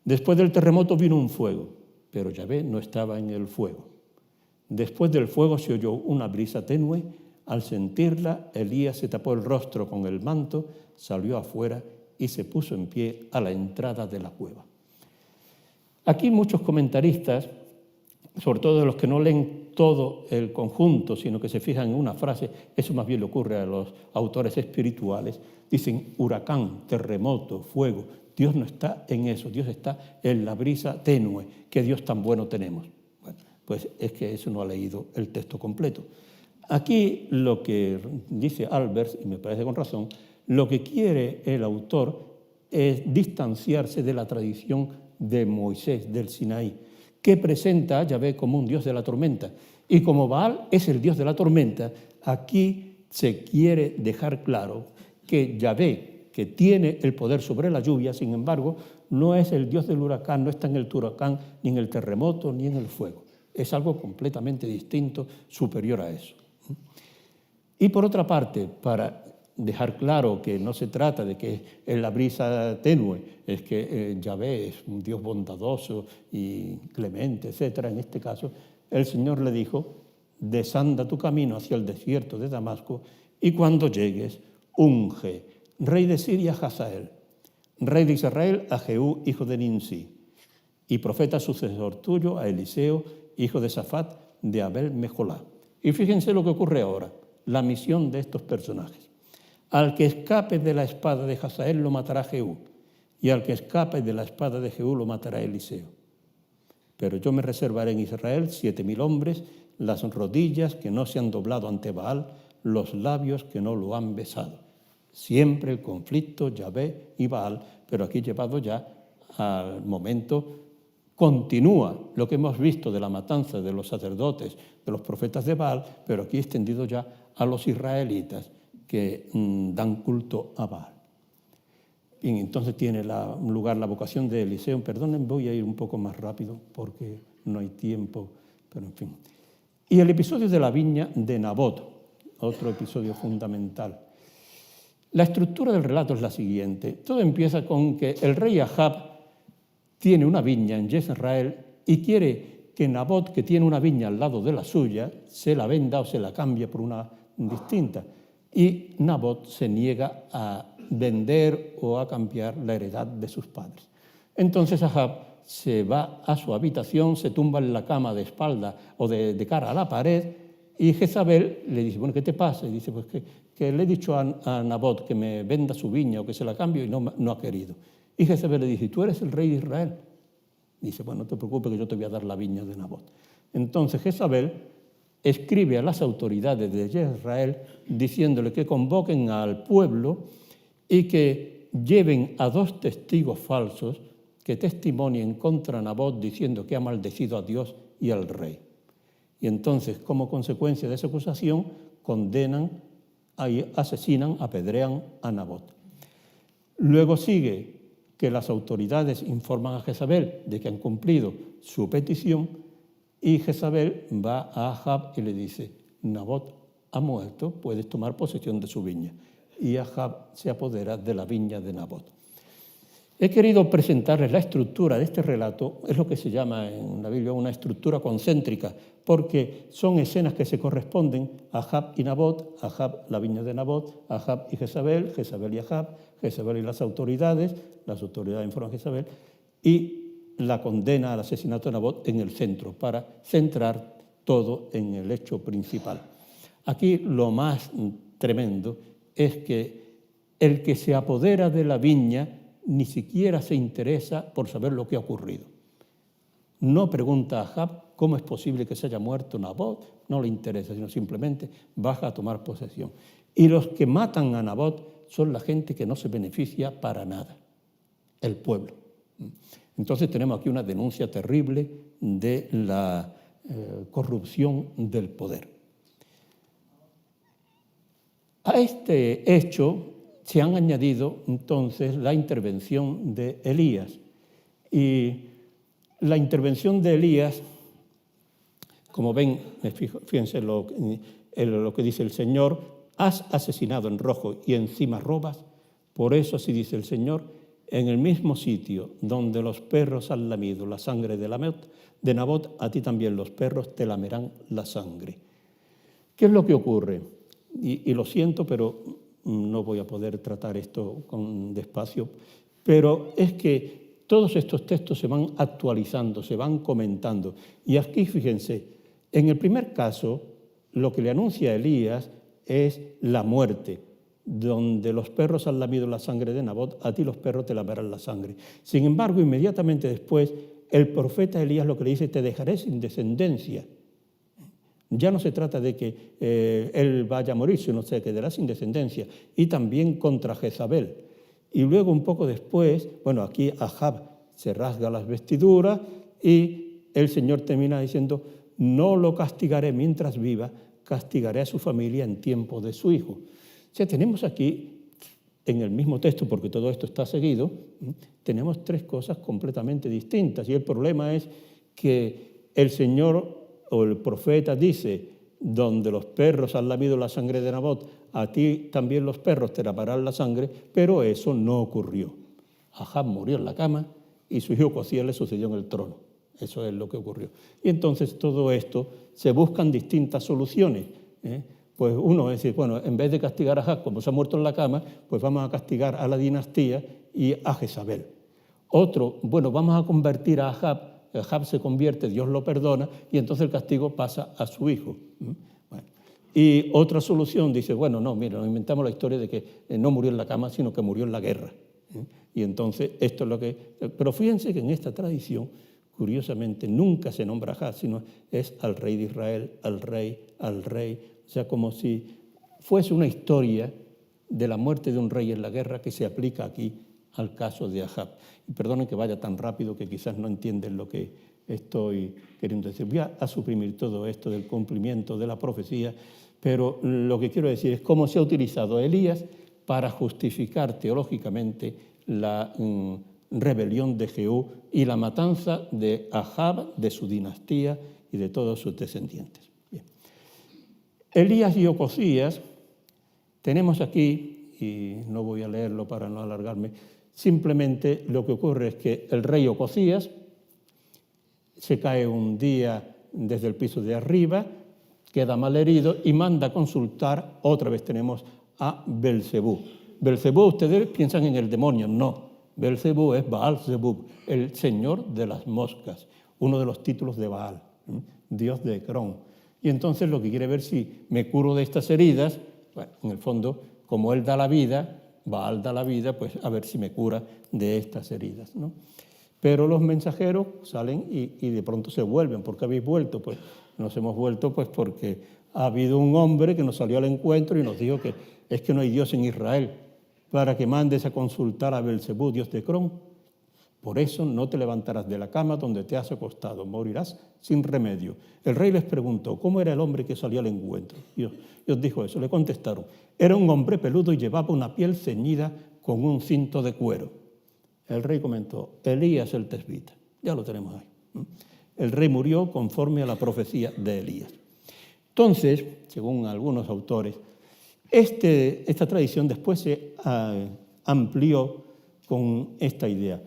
A: Después del terremoto vino un fuego, pero Yahvé no estaba en el fuego. Después del fuego se oyó una brisa tenue. Al sentirla, Elías se tapó el rostro con el manto, salió afuera y se puso en pie a la entrada de la cueva. Aquí muchos comentaristas, sobre todo los que no leen todo el conjunto, sino que se fijan en una frase, eso más bien le ocurre a los autores espirituales, dicen huracán, terremoto, fuego. Dios no está en eso, Dios está en la brisa tenue, qué Dios tan bueno tenemos. Bueno, pues es que eso no ha leído el texto completo. Aquí lo que dice Albers, y me parece con razón, lo que quiere el autor es distanciarse de la tradición de Moisés, del Sinaí, que presenta a Yahvé como un dios de la tormenta. Y como Baal es el dios de la tormenta, aquí se quiere dejar claro que Yahvé, que tiene el poder sobre la lluvia, sin embargo, no es el dios del huracán, no está en el huracán, ni en el terremoto, ni en el fuego. Es algo completamente distinto, superior a eso. Y por otra parte, para dejar claro que no se trata de que en la brisa tenue es que Yahvé es un Dios bondadoso y clemente, etc. En este caso, el Señor le dijo: desanda tu camino hacia el desierto de Damasco y cuando llegues, unge rey de Siria a Hazael, rey de Israel a Jehú, hijo de Nimsi, y profeta sucesor tuyo a Eliseo, hijo de Safat, de Abel Mejolá. Y fíjense lo que ocurre ahora, la misión de estos personajes. al que escape de la espada de Hazael lo matará Jehú, y al que escape de la espada de Jehú lo matará Eliseo. Pero yo me reservaré en Israel 7.000 hombres, las rodillas que no se han doblado ante Baal, los labios que no lo han besado. Siempre el conflicto Yahvé y Baal, pero aquí llevado ya al momento, continúa lo que hemos visto de la matanza de los sacerdotes, de los profetas de Baal, pero aquí extendido ya a los israelitas que dan culto a Baal. Bien, entonces tiene lugar la vocación de Eliseo. Perdonen, voy a ir un poco más rápido porque no hay tiempo, pero en fin. Y el episodio de la viña de Nabot, otro episodio fundamental. La estructura del relato es la siguiente. Todo empieza con que el rey Ahab tiene una viña en Jezreel y quiere que Nabot, que tiene una viña al lado de la suya, se la venda o se la cambie por una distinta. Y Nabot se niega a vender o a cambiar la heredad de sus padres. Entonces Ahab se va a su habitación, se tumba en la cama de espalda o de cara a la pared, y Jezabel le dice, bueno, ¿qué te pasa? Y dice, pues que le he dicho a Nabot que me venda su viña o que se la cambie y no ha querido. Y Jezabel le dice, ¿tú eres el rey de Israel? Dice, bueno, no te preocupes que yo te voy a dar la viña de Nabot. Entonces Jezabel escribe a las autoridades de Israel diciéndole que convoquen al pueblo y que lleven a 2 testigos falsos que testimonien contra Nabot diciendo que ha maldecido a Dios y al rey. Y entonces, como consecuencia de esa acusación, condenan, asesinan, apedrean a Nabot. Luego sigue que las autoridades informan a Jezabel de que han cumplido su petición y Jezabel va a Ahab y le dice, Nabot ha muerto, puedes tomar posesión de su viña. Y Ahab se apodera de la viña de Nabot. He querido presentarles la estructura de este relato, es lo que se llama en la Biblia una estructura concéntrica, porque son escenas que se corresponden a Ahab y Nabot, Ahab la viña de Nabot, Ahab y Jezabel, Jezabel y Ahab, Jezabel y las autoridades informan a Jezabel, y la condena al asesinato de Nabot en el centro, para centrar todo en el hecho principal. Aquí lo más tremendo es que el que se apodera de la viña ni siquiera se interesa por saber lo que ha ocurrido. No pregunta a Ahab cómo es posible que se haya muerto Nabot, no le interesa, sino simplemente baja a tomar posesión. Y los que matan a Nabot son la gente que no se beneficia para nada, el pueblo. Entonces tenemos aquí una denuncia terrible de la corrupción del poder. A este hecho se han añadido entonces la intervención de Elías. Y la intervención de Elías, como ven, fíjense lo que dice el Señor, has asesinado en rojo y encima robas, por eso así dice el Señor, en el mismo sitio donde los perros han lamido la sangre de Nabot, a ti también los perros te lamerán la sangre. ¿Qué es lo que ocurre? Y lo siento, pero no voy a poder tratar esto despacio, pero es que todos estos textos se van actualizando, se van comentando. Y aquí, fíjense, en el primer caso, lo que le anuncia a Elías es la muerte, donde los perros han lamido la sangre de Nabot, a ti los perros te lamerán la sangre. Sin embargo, inmediatamente después, el profeta Elías lo que le dice, te dejaré sin descendencia. Ya no se trata de que él vaya a morir, sino que se quedará sin descendencia. Y también contra Jezabel. Y luego, un poco después, bueno, aquí Ahab se rasga las vestiduras y el Señor termina diciendo, no lo castigaré mientras viva, castigaré a su familia en tiempo de su hijo. O sea, tenemos aquí, en el mismo texto, porque todo esto está seguido, tenemos 3 cosas completamente distintas. Y el problema es que el Señor o el profeta dice, donde los perros han lamido la sangre de Nabot, a ti también los perros te lavarán la sangre, pero eso no ocurrió. Ahab murió en la cama y su hijo Josías le sucedió en el trono. Eso es lo que ocurrió. Y entonces todo esto se buscan distintas soluciones. Pues uno es decir, bueno, en vez de castigar a Ahab como se ha muerto en la cama, pues vamos a castigar a la dinastía y a Jezabel. Otro, bueno, vamos a convertir a Ahab se convierte, Dios lo perdona y entonces el castigo pasa a su hijo. Bueno, Y otra solución dice, bueno, no, mira, nos inventamos la historia de que no murió en la cama, sino que murió en la guerra. Y entonces esto es lo que... Pero fíjense que en esta tradición, curiosamente, nunca se nombra a Ahaz, sino es al rey de Israel, al rey. O sea, como si fuese una historia de la muerte de un rey en la guerra que se aplica aquí al caso de Ahab. Y perdonen que vaya tan rápido que quizás no entienden lo que estoy queriendo decir. Voy a suprimir todo esto del cumplimiento de la profecía, pero lo que quiero decir es cómo se ha utilizado a Elías para justificar teológicamente la rebelión de Jehú y la matanza de Ahab, de su dinastía y de todos sus descendientes. Bien. Elías y Ocosías, tenemos aquí, y no voy a leerlo para no alargarme, simplemente lo que ocurre es que el rey Ocosías se cae un día desde el piso de arriba, queda mal herido y manda consultar, otra vez tenemos a Belcebú. Belcebú, ustedes piensan en el demonio, no. Belcebú es Baal-Zebub, el señor de las moscas, uno de los títulos de Baal, dios de Ecrón. Y entonces lo que quiere ver si me curo de estas heridas, bueno, en el fondo, como él da la vida, Baal da la vida, pues a ver si me cura de estas heridas, ¿no? Pero los mensajeros salen y de pronto se vuelven. ¿Por qué habéis vuelto? Pues nos hemos vuelto pues porque ha habido un hombre que nos salió al encuentro y nos dijo que es que no hay Dios en Israel, para que mandes a consultar a Belcebú, dios de Ecrón. Por eso no te levantarás de la cama donde te has acostado, morirás sin remedio. El rey les preguntó, ¿cómo era el hombre que salió al encuentro? Y os dijo eso, le contestaron, era un hombre peludo y llevaba una piel ceñida con un cinto de cuero. El rey comentó, Elías el tesbita, ya lo tenemos ahí. El rey murió conforme a la profecía de Elías. Entonces, según algunos autores, esta tradición después se amplió con esta idea.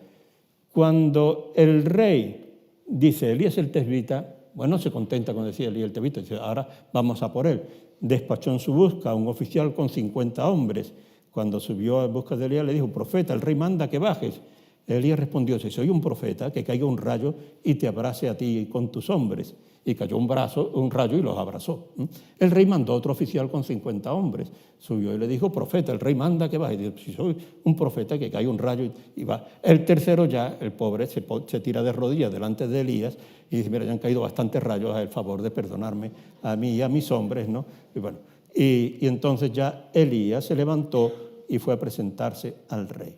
A: Cuando el rey dice Elías el tesbita, bueno, se contenta con decir Elías el tesbita, dice, ahora vamos a por él. Despachó en su busca a un oficial con 50 hombres. Cuando subió en busca de Elías le dijo, profeta, el rey manda que bajes. Elías respondió, si soy un profeta, que caiga un rayo y te abrace a ti con tus hombres. Y cayó un rayo y los abrazó. El rey mandó a otro oficial con 50 hombres. Subió y le dijo, profeta, el rey manda que baje. Y dijo, si soy un profeta, que caiga un rayo y va. El tercero ya, el pobre, se tira de rodillas delante de Elías y dice, mira, ya han caído bastantes rayos, haz el favor de perdonarme a mí y a mis hombres, ¿no? Y bueno, y entonces ya Elías se levantó y fue a presentarse al rey.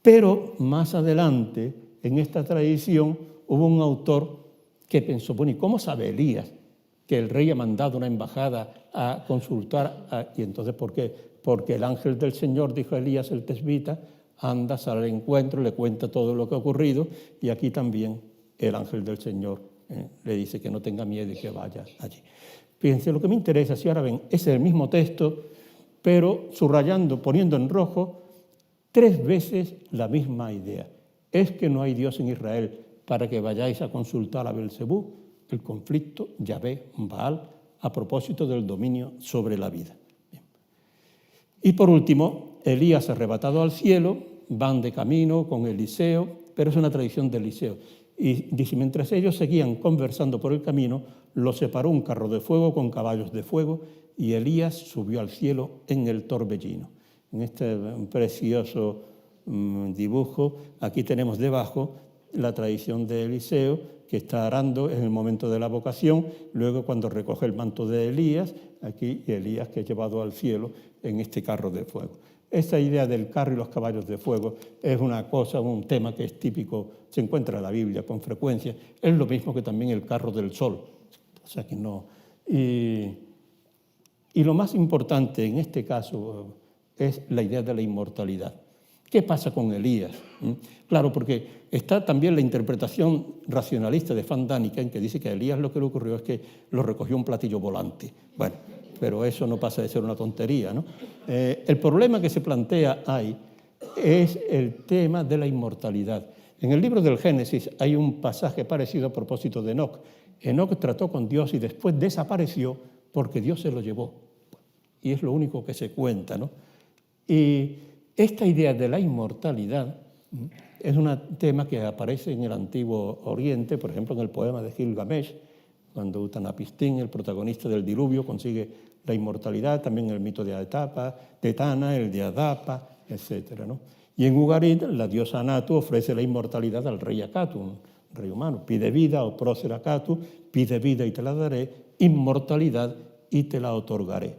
A: Pero más adelante, en esta tradición, hubo un autor que pensó, bueno, ¿y cómo sabe Elías que el rey ha mandado una embajada a consultar? Y entonces, ¿por qué? Porque el ángel del Señor dijo a Elías el tesbita, anda, sale al encuentro, le cuenta todo lo que ha ocurrido, y aquí también el ángel del Señor le dice que no tenga miedo y que vaya allí. Fíjense, lo que me interesa, si ahora ven, es el mismo texto, pero subrayando, poniendo en rojo, 3 veces la misma idea. Es que no hay Dios en Israel para que vayáis a consultar a Belcebú, el conflicto Yahvé-Baal a propósito del dominio sobre la vida. Bien. Y por último, Elías arrebatado al cielo, van de camino con Eliseo, pero es una tradición de Eliseo. Y dice, mientras ellos seguían conversando por el camino, los separó un carro de fuego con caballos de fuego y Elías subió al cielo en el torbellino. En este precioso dibujo, aquí tenemos debajo la tradición de Eliseo, que está arando en el momento de la vocación, luego cuando recoge el manto de Elías, aquí Elías que es llevado al cielo en este carro de fuego. Esta idea del carro y los caballos de fuego es una cosa, un tema que es típico, se encuentra en la Biblia con frecuencia, es lo mismo que también el carro del sol. O sea que no. Y lo más importante en este caso es la idea de la inmortalidad. ¿Qué pasa con Elías? Claro, porque está también la interpretación racionalista de Van Daniken, que dice que a Elías lo que le ocurrió es que lo recogió un platillo volante. Bueno, pero eso no pasa de ser una tontería, ¿no? El problema que se plantea ahí es el tema de la inmortalidad. En el libro del Génesis hay un pasaje parecido a propósito de Enoc. Enoc trató con Dios y después desapareció porque Dios se lo llevó. Y es lo único que se cuenta, ¿no? Y esta idea de la inmortalidad es un tema que aparece en el Antiguo Oriente, por ejemplo, en el poema de Gilgamesh, Cuando Utnapishtim, el protagonista del diluvio, consigue la inmortalidad, también el mito de Etana, el de Adapa, etc., ¿no? Y en Ugarit, la diosa Anatu ofrece la inmortalidad al rey Akatu, un rey humano. Pide vida, o prócer Akatu, pide vida y te la daré, inmortalidad y te la otorgaré.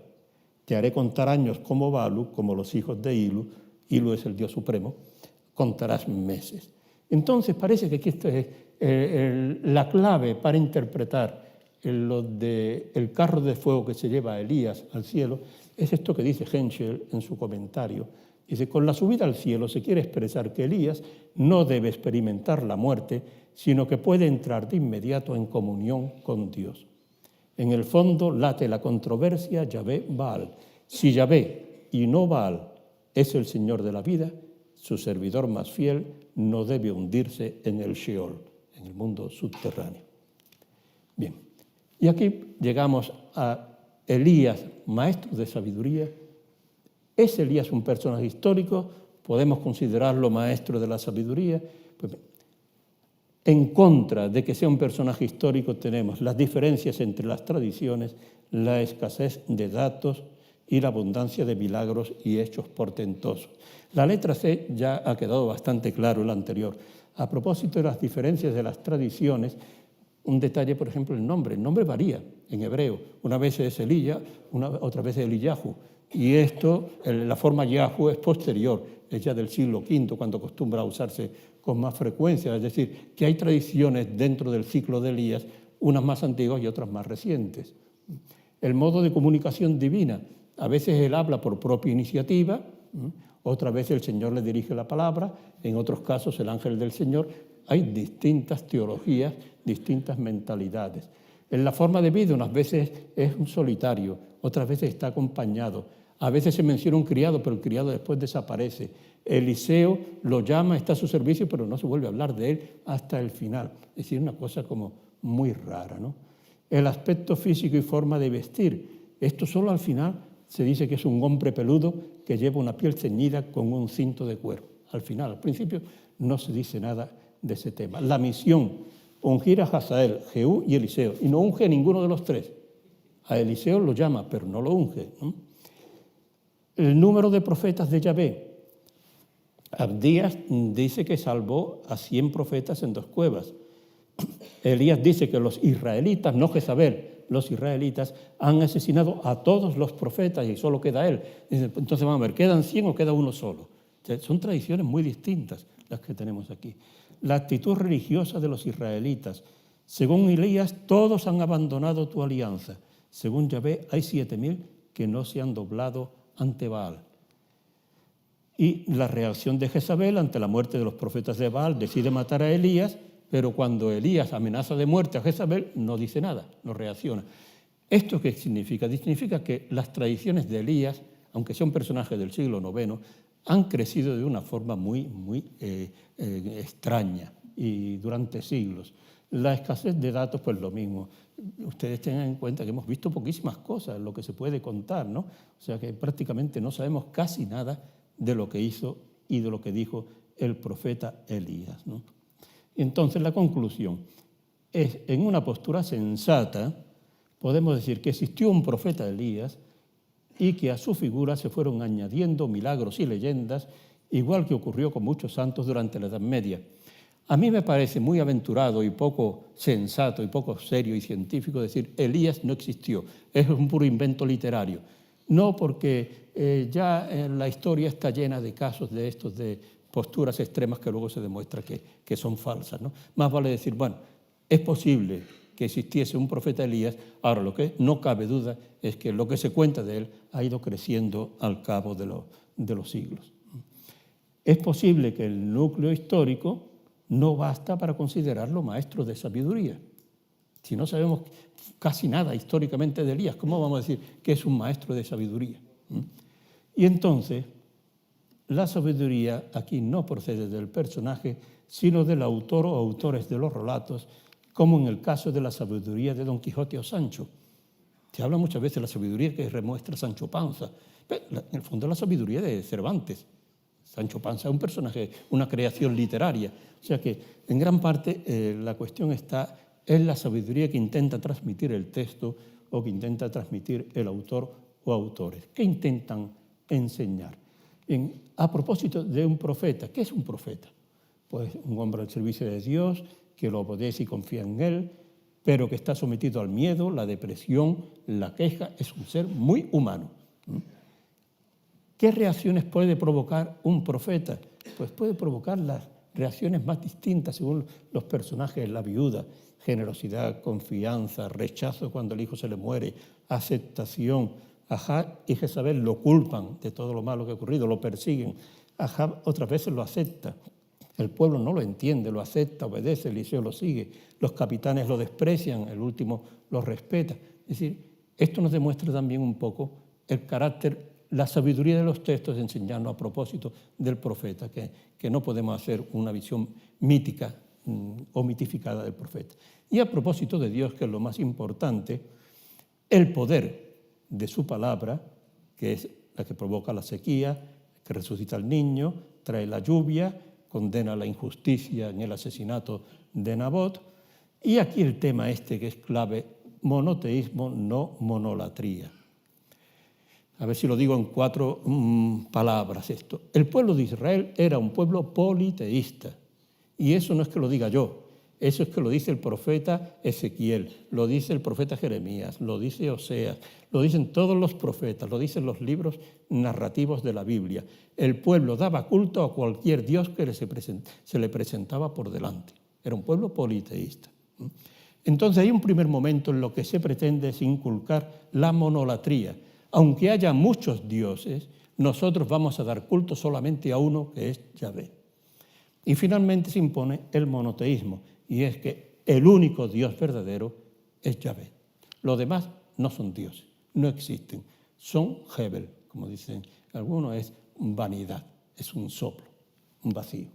A: Te haré contar años como Balu, como los hijos de Ilu. Ilu es el dios supremo. Contarás meses. Entonces parece que aquí esta es la clave para interpretar el carro de fuego que se lleva a Elías al cielo, es esto que dice Henschel en su comentario. Dice, con la subida al cielo se quiere expresar que Elías no debe experimentar la muerte, sino que puede entrar de inmediato en comunión con Dios. En el fondo late la controversia Yahvé-Baal. Si Yahvé y no Baal es el Señor de la vida, su servidor más fiel no debe hundirse en el Sheol, en el mundo subterráneo. Bien, y aquí llegamos a Elías, maestro de sabiduría. ¿Es Elías un personaje histórico? ¿Podemos considerarlo maestro de la sabiduría? Pues, en contra de que sea un personaje histórico tenemos las diferencias entre las tradiciones, la escasez de datos y la abundancia de milagros y hechos portentosos. La letra C ya ha quedado bastante claro, la anterior. A propósito de las diferencias de las tradiciones, un detalle, por ejemplo, el nombre. El nombre varía en hebreo. Una vez es Elías, otra vez es Eliyahu. Y esto, la forma Yahu es posterior, es ya del siglo V, cuando acostumbra a usarse con más frecuencia. Es decir, que hay tradiciones dentro del ciclo de Elías, unas más antiguas y otras más recientes. El modo de comunicación divina. A veces él habla por propia iniciativa, otra vez el Señor le dirige la palabra, en otros casos el ángel del Señor. Hay distintas teologías, distintas mentalidades. En la forma de vida, unas veces es un solitario, otras veces está acompañado. A veces se menciona un criado, pero el criado después desaparece. Eliseo lo llama, está a su servicio, pero no se vuelve a hablar de él hasta el final. Es decir, una cosa como muy rara, ¿no? El aspecto físico y forma de vestir. Esto solo al final se dice que es un hombre peludo que lleva una piel ceñida con un cinto de cuero. Al final, al principio, no se dice nada de ese tema. La misión, ungir a Hazael, Jehú y Eliseo, y no unge a ninguno de los tres. A Eliseo lo llama, pero no lo unge, ¿no? El número de profetas de Yahvé. Abdías dice que salvó a 100 profetas en 2 cuevas. Elías dice que los israelitas, no Jezabel, los israelitas han asesinado a todos los profetas y solo queda él. Entonces vamos a ver, ¿quedan 100 o queda uno solo? O sea, son tradiciones muy distintas las que tenemos aquí. La actitud religiosa de los israelitas. Según Elías, todos han abandonado tu alianza. Según Yahvé, hay 7.000 que no se han doblado ante Baal. Y la reacción de Jezabel ante la muerte de los profetas de Baal, decide matar a Elías, pero cuando Elías amenaza de muerte a Jezabel, no dice nada, no reacciona. ¿Esto qué significa? Significa que las tradiciones de Elías, aunque sea un personaje del siglo IX, han crecido de una forma muy extraña y durante siglos. La escasez de datos, pues lo mismo. Ustedes tengan en cuenta que hemos visto poquísimas cosas, lo que se puede contar, ¿no? O sea que prácticamente no sabemos casi nada de lo que hizo y de lo que dijo el profeta Elías, ¿no? Y entonces la conclusión es, en una postura sensata, podemos decir que existió un profeta Elías y que a su figura se fueron añadiendo milagros y leyendas, igual que ocurrió con muchos santos durante la Edad Media. A mí me parece muy aventurado y poco sensato y poco serio y científico decir Elías no existió, es un puro invento literario. No, porque ya la historia está llena de casos de estos, de posturas extremas que luego se demuestra que son falsas, ¿no? Más vale decir, bueno, es posible que existiese un profeta Elías, ahora lo que no cabe duda es que lo que se cuenta de él ha ido creciendo al cabo de los siglos. Es posible que el núcleo histórico no basta para considerarlo maestro de sabiduría. Si no sabemos casi nada históricamente de Elías, ¿cómo vamos a decir que es un maestro de sabiduría? Y entonces, la sabiduría aquí no procede del personaje, sino del autor o autores de los relatos, como en el caso de la sabiduría de Don Quijote o Sancho. Se habla muchas veces de la sabiduría que remuestra Sancho Panza, pero en el fondo la sabiduría de Cervantes. Sancho Panza es un personaje, una creación literaria. O sea que en gran parte la cuestión está es la sabiduría que intenta transmitir el texto o que intenta transmitir el autor o autores. ¿Qué intentan enseñar? Bien, a propósito de un profeta, ¿qué es un profeta? Pues un hombre al servicio de Dios, que lo obedece y confía en Él, pero que está sometido al miedo, la depresión, la queja. Es un ser muy humano. ¿Qué reacciones puede provocar un profeta? Pues puede provocar las reacciones más distintas según los personajes. La viuda, generosidad, confianza, rechazo cuando el hijo se le muere, aceptación. Ahab y Jezabel lo culpan de todo lo malo que ha ocurrido, lo persiguen. Ahab otras veces lo acepta. El pueblo no lo entiende, lo acepta, obedece, Eliseo lo sigue. Los capitanes lo desprecian, el último lo respeta. Es decir, esto nos demuestra también un poco el carácter, la sabiduría de los textos, enseñarnos a propósito del profeta, que no podemos hacer una visión mítica o mitificada del profeta. Y a propósito de Dios, que es lo más importante, el poder de su palabra, que es la que provoca la sequía, que resucita al niño, trae la lluvia, condena la injusticia en el asesinato de Nabot. Y aquí el tema que es clave, monoteísmo, no monolatría. A ver si lo digo en 4 palabras esto. El pueblo de Israel era un pueblo politeísta. Y eso no es que lo diga yo, eso es que lo dice el profeta Ezequiel, lo dice el profeta Jeremías, lo dice Oseas, lo dicen todos los profetas, lo dicen los libros narrativos de la Biblia. El pueblo daba culto a cualquier dios que se le presentaba por delante. Era un pueblo politeísta. Entonces hay un primer momento en lo que se pretende es inculcar la monolatría. Aunque haya muchos dioses, nosotros vamos a dar culto solamente a uno, que es Yahvé. Y finalmente se impone el monoteísmo, y es que el único Dios verdadero es Yahvé. Los demás no son dioses, no existen. Son Hebel, como dicen algunos, es vanidad, es un soplo, un vacío.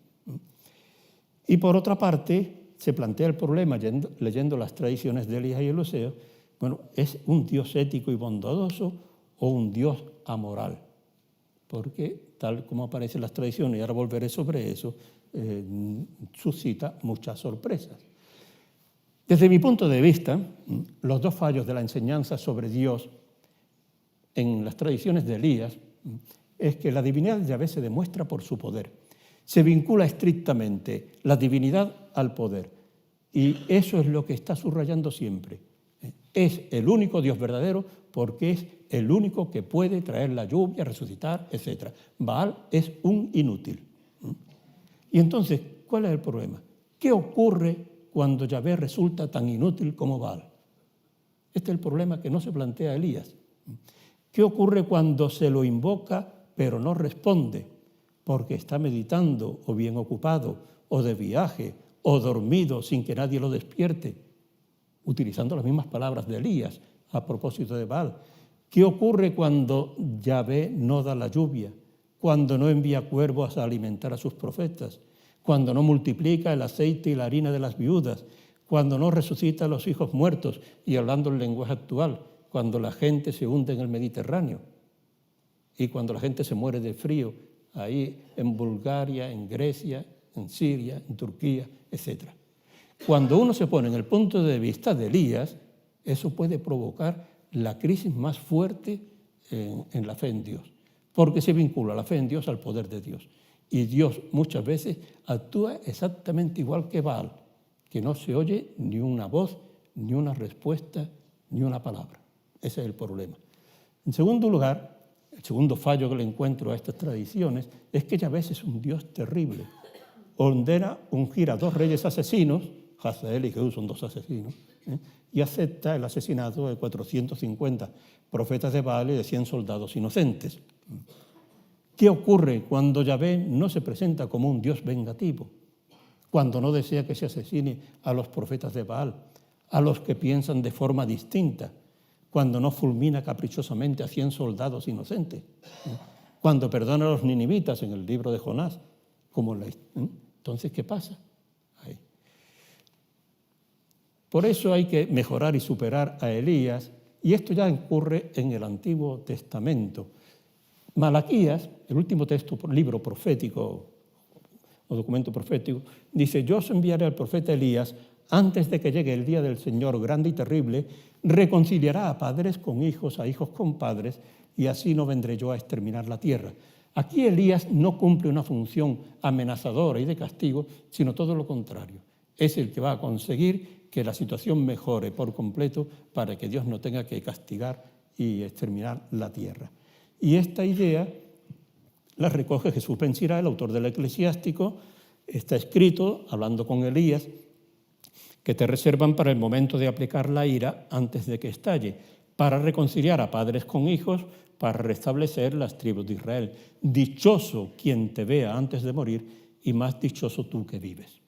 A: Y por otra parte, se plantea el problema, leyendo las tradiciones de Elías y Eliseo, bueno, ¿es un Dios ético y bondadoso o un Dios amoral? Porque tal como aparecen las tradiciones, y ahora volveré sobre eso, suscita muchas sorpresas. Desde mi punto de vista, los 2 fallos de la enseñanza sobre Dios en las tradiciones de Elías es que la divinidad de Yahvé se demuestra por su poder. Se vincula estrictamente la divinidad al poder. Y eso es lo que está subrayando siempre. Es el único Dios verdadero porque es el único que puede traer la lluvia, resucitar, etc. Baal es un inútil. Y entonces, ¿cuál es el problema? ¿Qué ocurre cuando Yahvé resulta tan inútil como Baal? Este es el problema que no se plantea Elías. ¿Qué ocurre cuando se lo invoca pero no responde? Porque está meditando o bien ocupado o de viaje o dormido sin que nadie lo despierte, utilizando las mismas palabras de Elías a propósito de Baal. ¿Qué ocurre cuando Yahvé no da la lluvia? Cuando no envía cuervos a alimentar a sus profetas, cuando no multiplica el aceite y la harina de las viudas, cuando no resucita a los hijos muertos, y hablando el lenguaje actual, cuando la gente se hunde en el Mediterráneo y cuando la gente se muere de frío ahí en Bulgaria, en Grecia, en Siria, en Turquía, etc. Cuando uno se pone en el punto de vista de Elías, eso puede provocar la crisis más fuerte en la fe en Dios, porque se vincula la fe en Dios al poder de Dios. Y Dios muchas veces actúa exactamente igual que Baal, que no se oye ni una voz, ni una respuesta, ni una palabra. Ese es el problema. En segundo lugar, el segundo fallo que le encuentro a estas tradiciones es que Yahvé es un Dios terrible. Ordena ungir a 2 reyes asesinos, Hazael y Jehú son 2 asesinos, y acepta el asesinato de 450 profetas de Baal y de 100 soldados inocentes. ¿Qué ocurre cuando Yahvé no se presenta como un Dios vengativo? Cuando no desea que se asesine a los profetas de Baal, a los que piensan de forma distinta, cuando no fulmina caprichosamente a 100 soldados inocentes, cuando perdona a los ninivitas en el libro de Jonás. Entonces, ¿qué pasa? Ahí. Por eso hay que mejorar y superar a Elías, y esto ya ocurre en el Antiguo Testamento. Malaquías, el último libro profético o documento profético, dice: yo os enviaré al profeta Elías antes de que llegue el día del Señor grande y terrible, reconciliará a padres con hijos, a hijos con padres, y así no vendré yo a exterminar la tierra. Aquí Elías no cumple una función amenazadora y de castigo, sino todo lo contrario. Es el que va a conseguir que la situación mejore por completo para que Dios no tenga que castigar y exterminar la tierra. Y esta idea la recoge Jesús ben Sirá, el autor del Eclesiástico. Está escrito, hablando con Elías, que te reservan para el momento de aplicar la ira antes de que estalle, para reconciliar a padres con hijos, para restablecer las tribus de Israel. Dichoso quien te vea antes de morir y más dichoso tú que vives.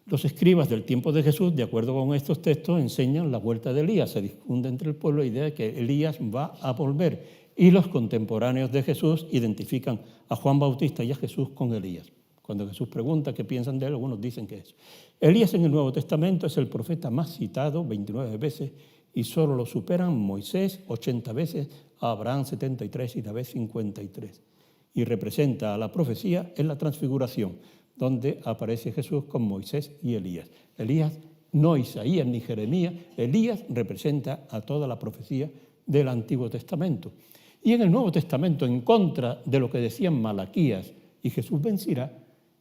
A: Los escribas del tiempo de Jesús, de acuerdo con estos textos, enseñan la vuelta de Elías. Se difunde entre el pueblo la idea de que Elías va a volver. Y los contemporáneos de Jesús identifican a Juan Bautista y a Jesús con Elías. Cuando Jesús pregunta qué piensan de él, algunos dicen que es. Elías en el Nuevo Testamento es el profeta más citado, 29 veces, y solo lo superan Moisés 80 veces, Abraham 73 y David 53. Y representa a la profecía en la transfiguración, donde aparece Jesús con Moisés y Elías. Elías, no Isaías ni Jeremías, Elías representa a toda la profecía del Antiguo Testamento. Y en el Nuevo Testamento, en contra de lo que decían Malaquías y Jesús ben Sirá,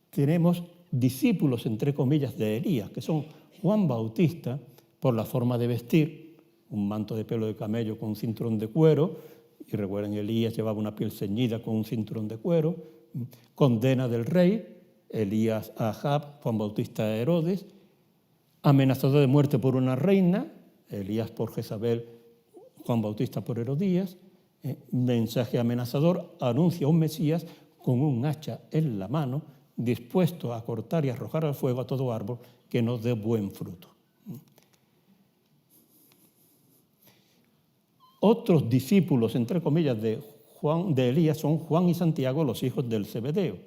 A: tenemos discípulos, entre comillas, de Elías, que son Juan Bautista, por la forma de vestir, un manto de pelo de camello con un cinturón de cuero, y recuerden, Elías llevaba una piel ceñida con un cinturón de cuero, condena del rey, Elías a Ahab, Juan Bautista a Herodes, amenazado de muerte por una reina, Elías por Jezabel, Juan Bautista por Herodías, mensaje amenazador, anuncia un Mesías con un hacha en la mano, dispuesto a cortar y arrojar al fuego a todo árbol que no dé buen fruto. Otros discípulos, entre comillas, de Elías son Juan y Santiago, los hijos del Zebedeo,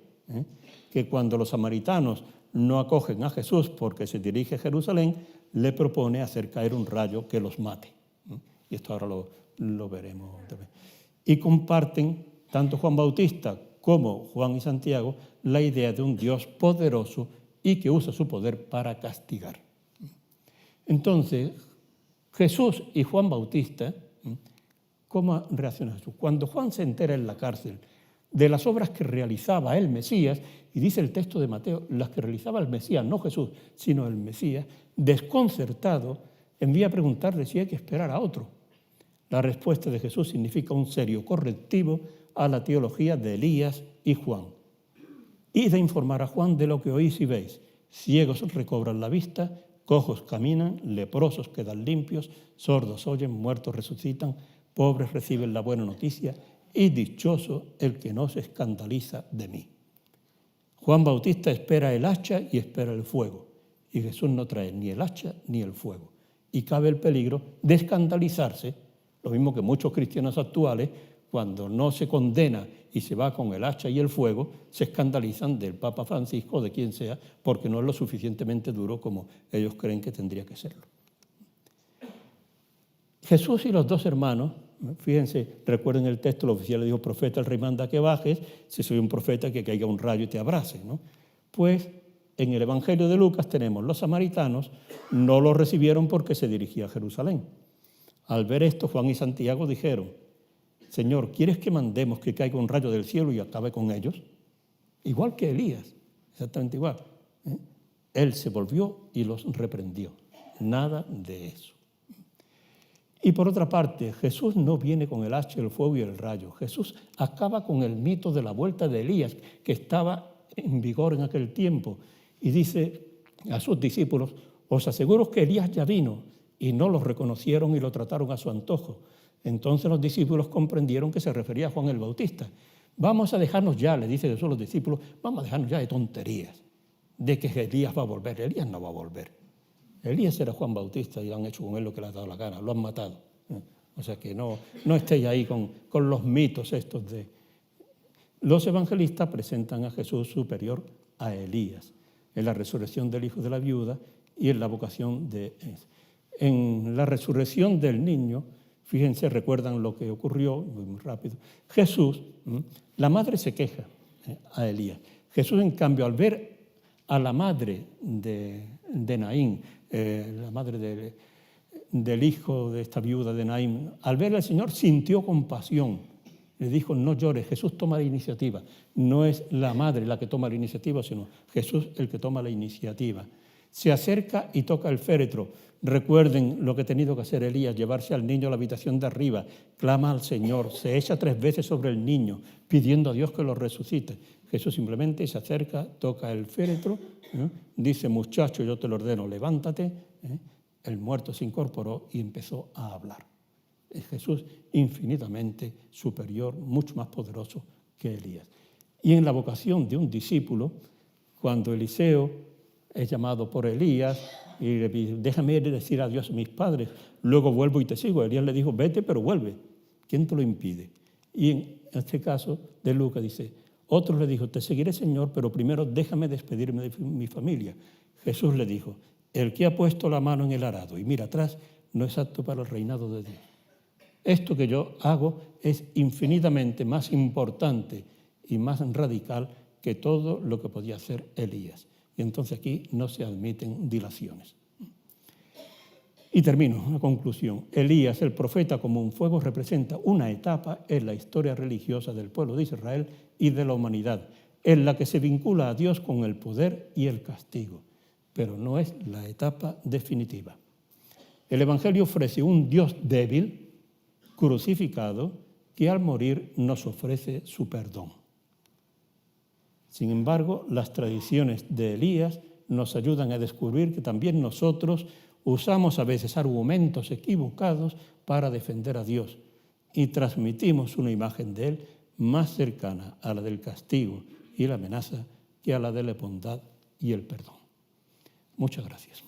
A: que cuando los samaritanos no acogen a Jesús porque se dirige a Jerusalén, le propone hacer caer un rayo que los mate. Y esto ahora lo veremos también. Y comparten, tanto Juan Bautista como Juan y Santiago, la idea de un Dios poderoso y que usa su poder para castigar. Entonces, Jesús y Juan Bautista, ¿cómo reacciona Jesús? Cuando Juan se entera en la cárcel de las obras que realizaba el Mesías, y dice el texto de Mateo, las que realizaba el Mesías, no Jesús, sino el Mesías, desconcertado, envía a preguntarle si hay que esperar a otro. La respuesta de Jesús significa un serio correctivo a la teología de Elías y Juan. Y de informar a Juan de lo que oís y veis. Ciegos recobran la vista, cojos caminan, leprosos quedan limpios, sordos oyen, muertos resucitan, pobres reciben la buena noticia, y dichoso el que no se escandaliza de mí. Juan Bautista espera el hacha y espera el fuego, y Jesús no trae ni el hacha ni el fuego. Y cabe el peligro de escandalizarse, lo mismo que muchos cristianos actuales, cuando no se condena y se va con el hacha y el fuego, se escandalizan del Papa Francisco o de quien sea, porque no es lo suficientemente duro como ellos creen que tendría que serlo. Jesús y los dos hermanos, fíjense, recuerden el texto, el oficial le dijo, profeta, el rey manda que bajes, si soy un profeta que caiga un rayo y te abrace, ¿no? Pues en el Evangelio de Lucas tenemos, los samaritanos no lo recibieron porque se dirigía a Jerusalén. Al ver esto, Juan y Santiago dijeron, Señor, ¿quieres que mandemos que caiga un rayo del cielo y acabe con ellos? Igual que Elías, exactamente igual. Él se volvió y los reprendió. Nada de eso. Y por otra parte, Jesús no viene con el hacha, el fuego y el rayo. Jesús acaba con el mito de la vuelta de Elías, que estaba en vigor en aquel tiempo. Y dice a sus discípulos, os aseguro que Elías ya vino, y no los reconocieron y lo trataron a su antojo. Entonces los discípulos comprendieron que se refería a Juan el Bautista. Vamos a dejarnos ya, le dice Jesús a los discípulos, vamos a dejarnos ya de tonterías, de que Elías va a volver. Elías no va a volver. Elías era Juan Bautista y han hecho con él lo que le ha dado la gana, lo han matado. O sea que no estéis ahí con los mitos estos de... Los evangelistas presentan a Jesús superior a Elías en la resurrección del hijo de la viuda y en la vocación de... En la resurrección del niño, fíjense, recuerdan lo que ocurrió, muy rápido. Jesús, la madre se queja a Elías. Jesús, en cambio, al ver a la madre de Naín, la madre del hijo de esta viuda de Naín, al ver al Señor sintió compasión. Le dijo, no llores, Jesús toma la iniciativa. No es la madre la que toma la iniciativa, sino Jesús el que toma la iniciativa. Se acerca y toca el féretro. Recuerden lo que ha tenido que hacer Elías, llevarse al niño a la habitación de arriba, clama al Señor, se echa 3 veces sobre el niño, pidiendo a Dios que lo resucite. Jesús simplemente se acerca, toca el féretro, dice, muchacho, yo te lo ordeno, levántate. El muerto se incorporó y empezó a hablar. Es Jesús infinitamente superior, mucho más poderoso que Elías. Y en la vocación de un discípulo, cuando Eliseo es llamado por Elías y le dice, déjame ir a decir adiós a mis padres, luego vuelvo y te sigo. Elías le dijo, vete, pero vuelve. ¿Quién te lo impide? Y en este caso de Lucas dice, otro le dijo, te seguiré, Señor, pero primero déjame despedirme de mi familia. Jesús le dijo, el que ha puesto la mano en el arado y mira atrás no es apto para el reinado de Dios. Esto que yo hago es infinitamente más importante y más radical que todo lo que podía hacer Elías. Y entonces aquí no se admiten dilaciones. Y termino, una conclusión. Elías, el profeta como un fuego, representa una etapa en la historia religiosa del pueblo de Israel y de la humanidad, en la que se vincula a Dios con el poder y el castigo, pero no es la etapa definitiva. El Evangelio ofrece un Dios débil, crucificado, que al morir nos ofrece su perdón. Sin embargo, las tradiciones de Elías nos ayudan a descubrir que también nosotros usamos a veces argumentos equivocados para defender a Dios y transmitimos una imagen de Él más cercana a la del castigo y la amenaza que a la de la bondad y el perdón. Muchas gracias.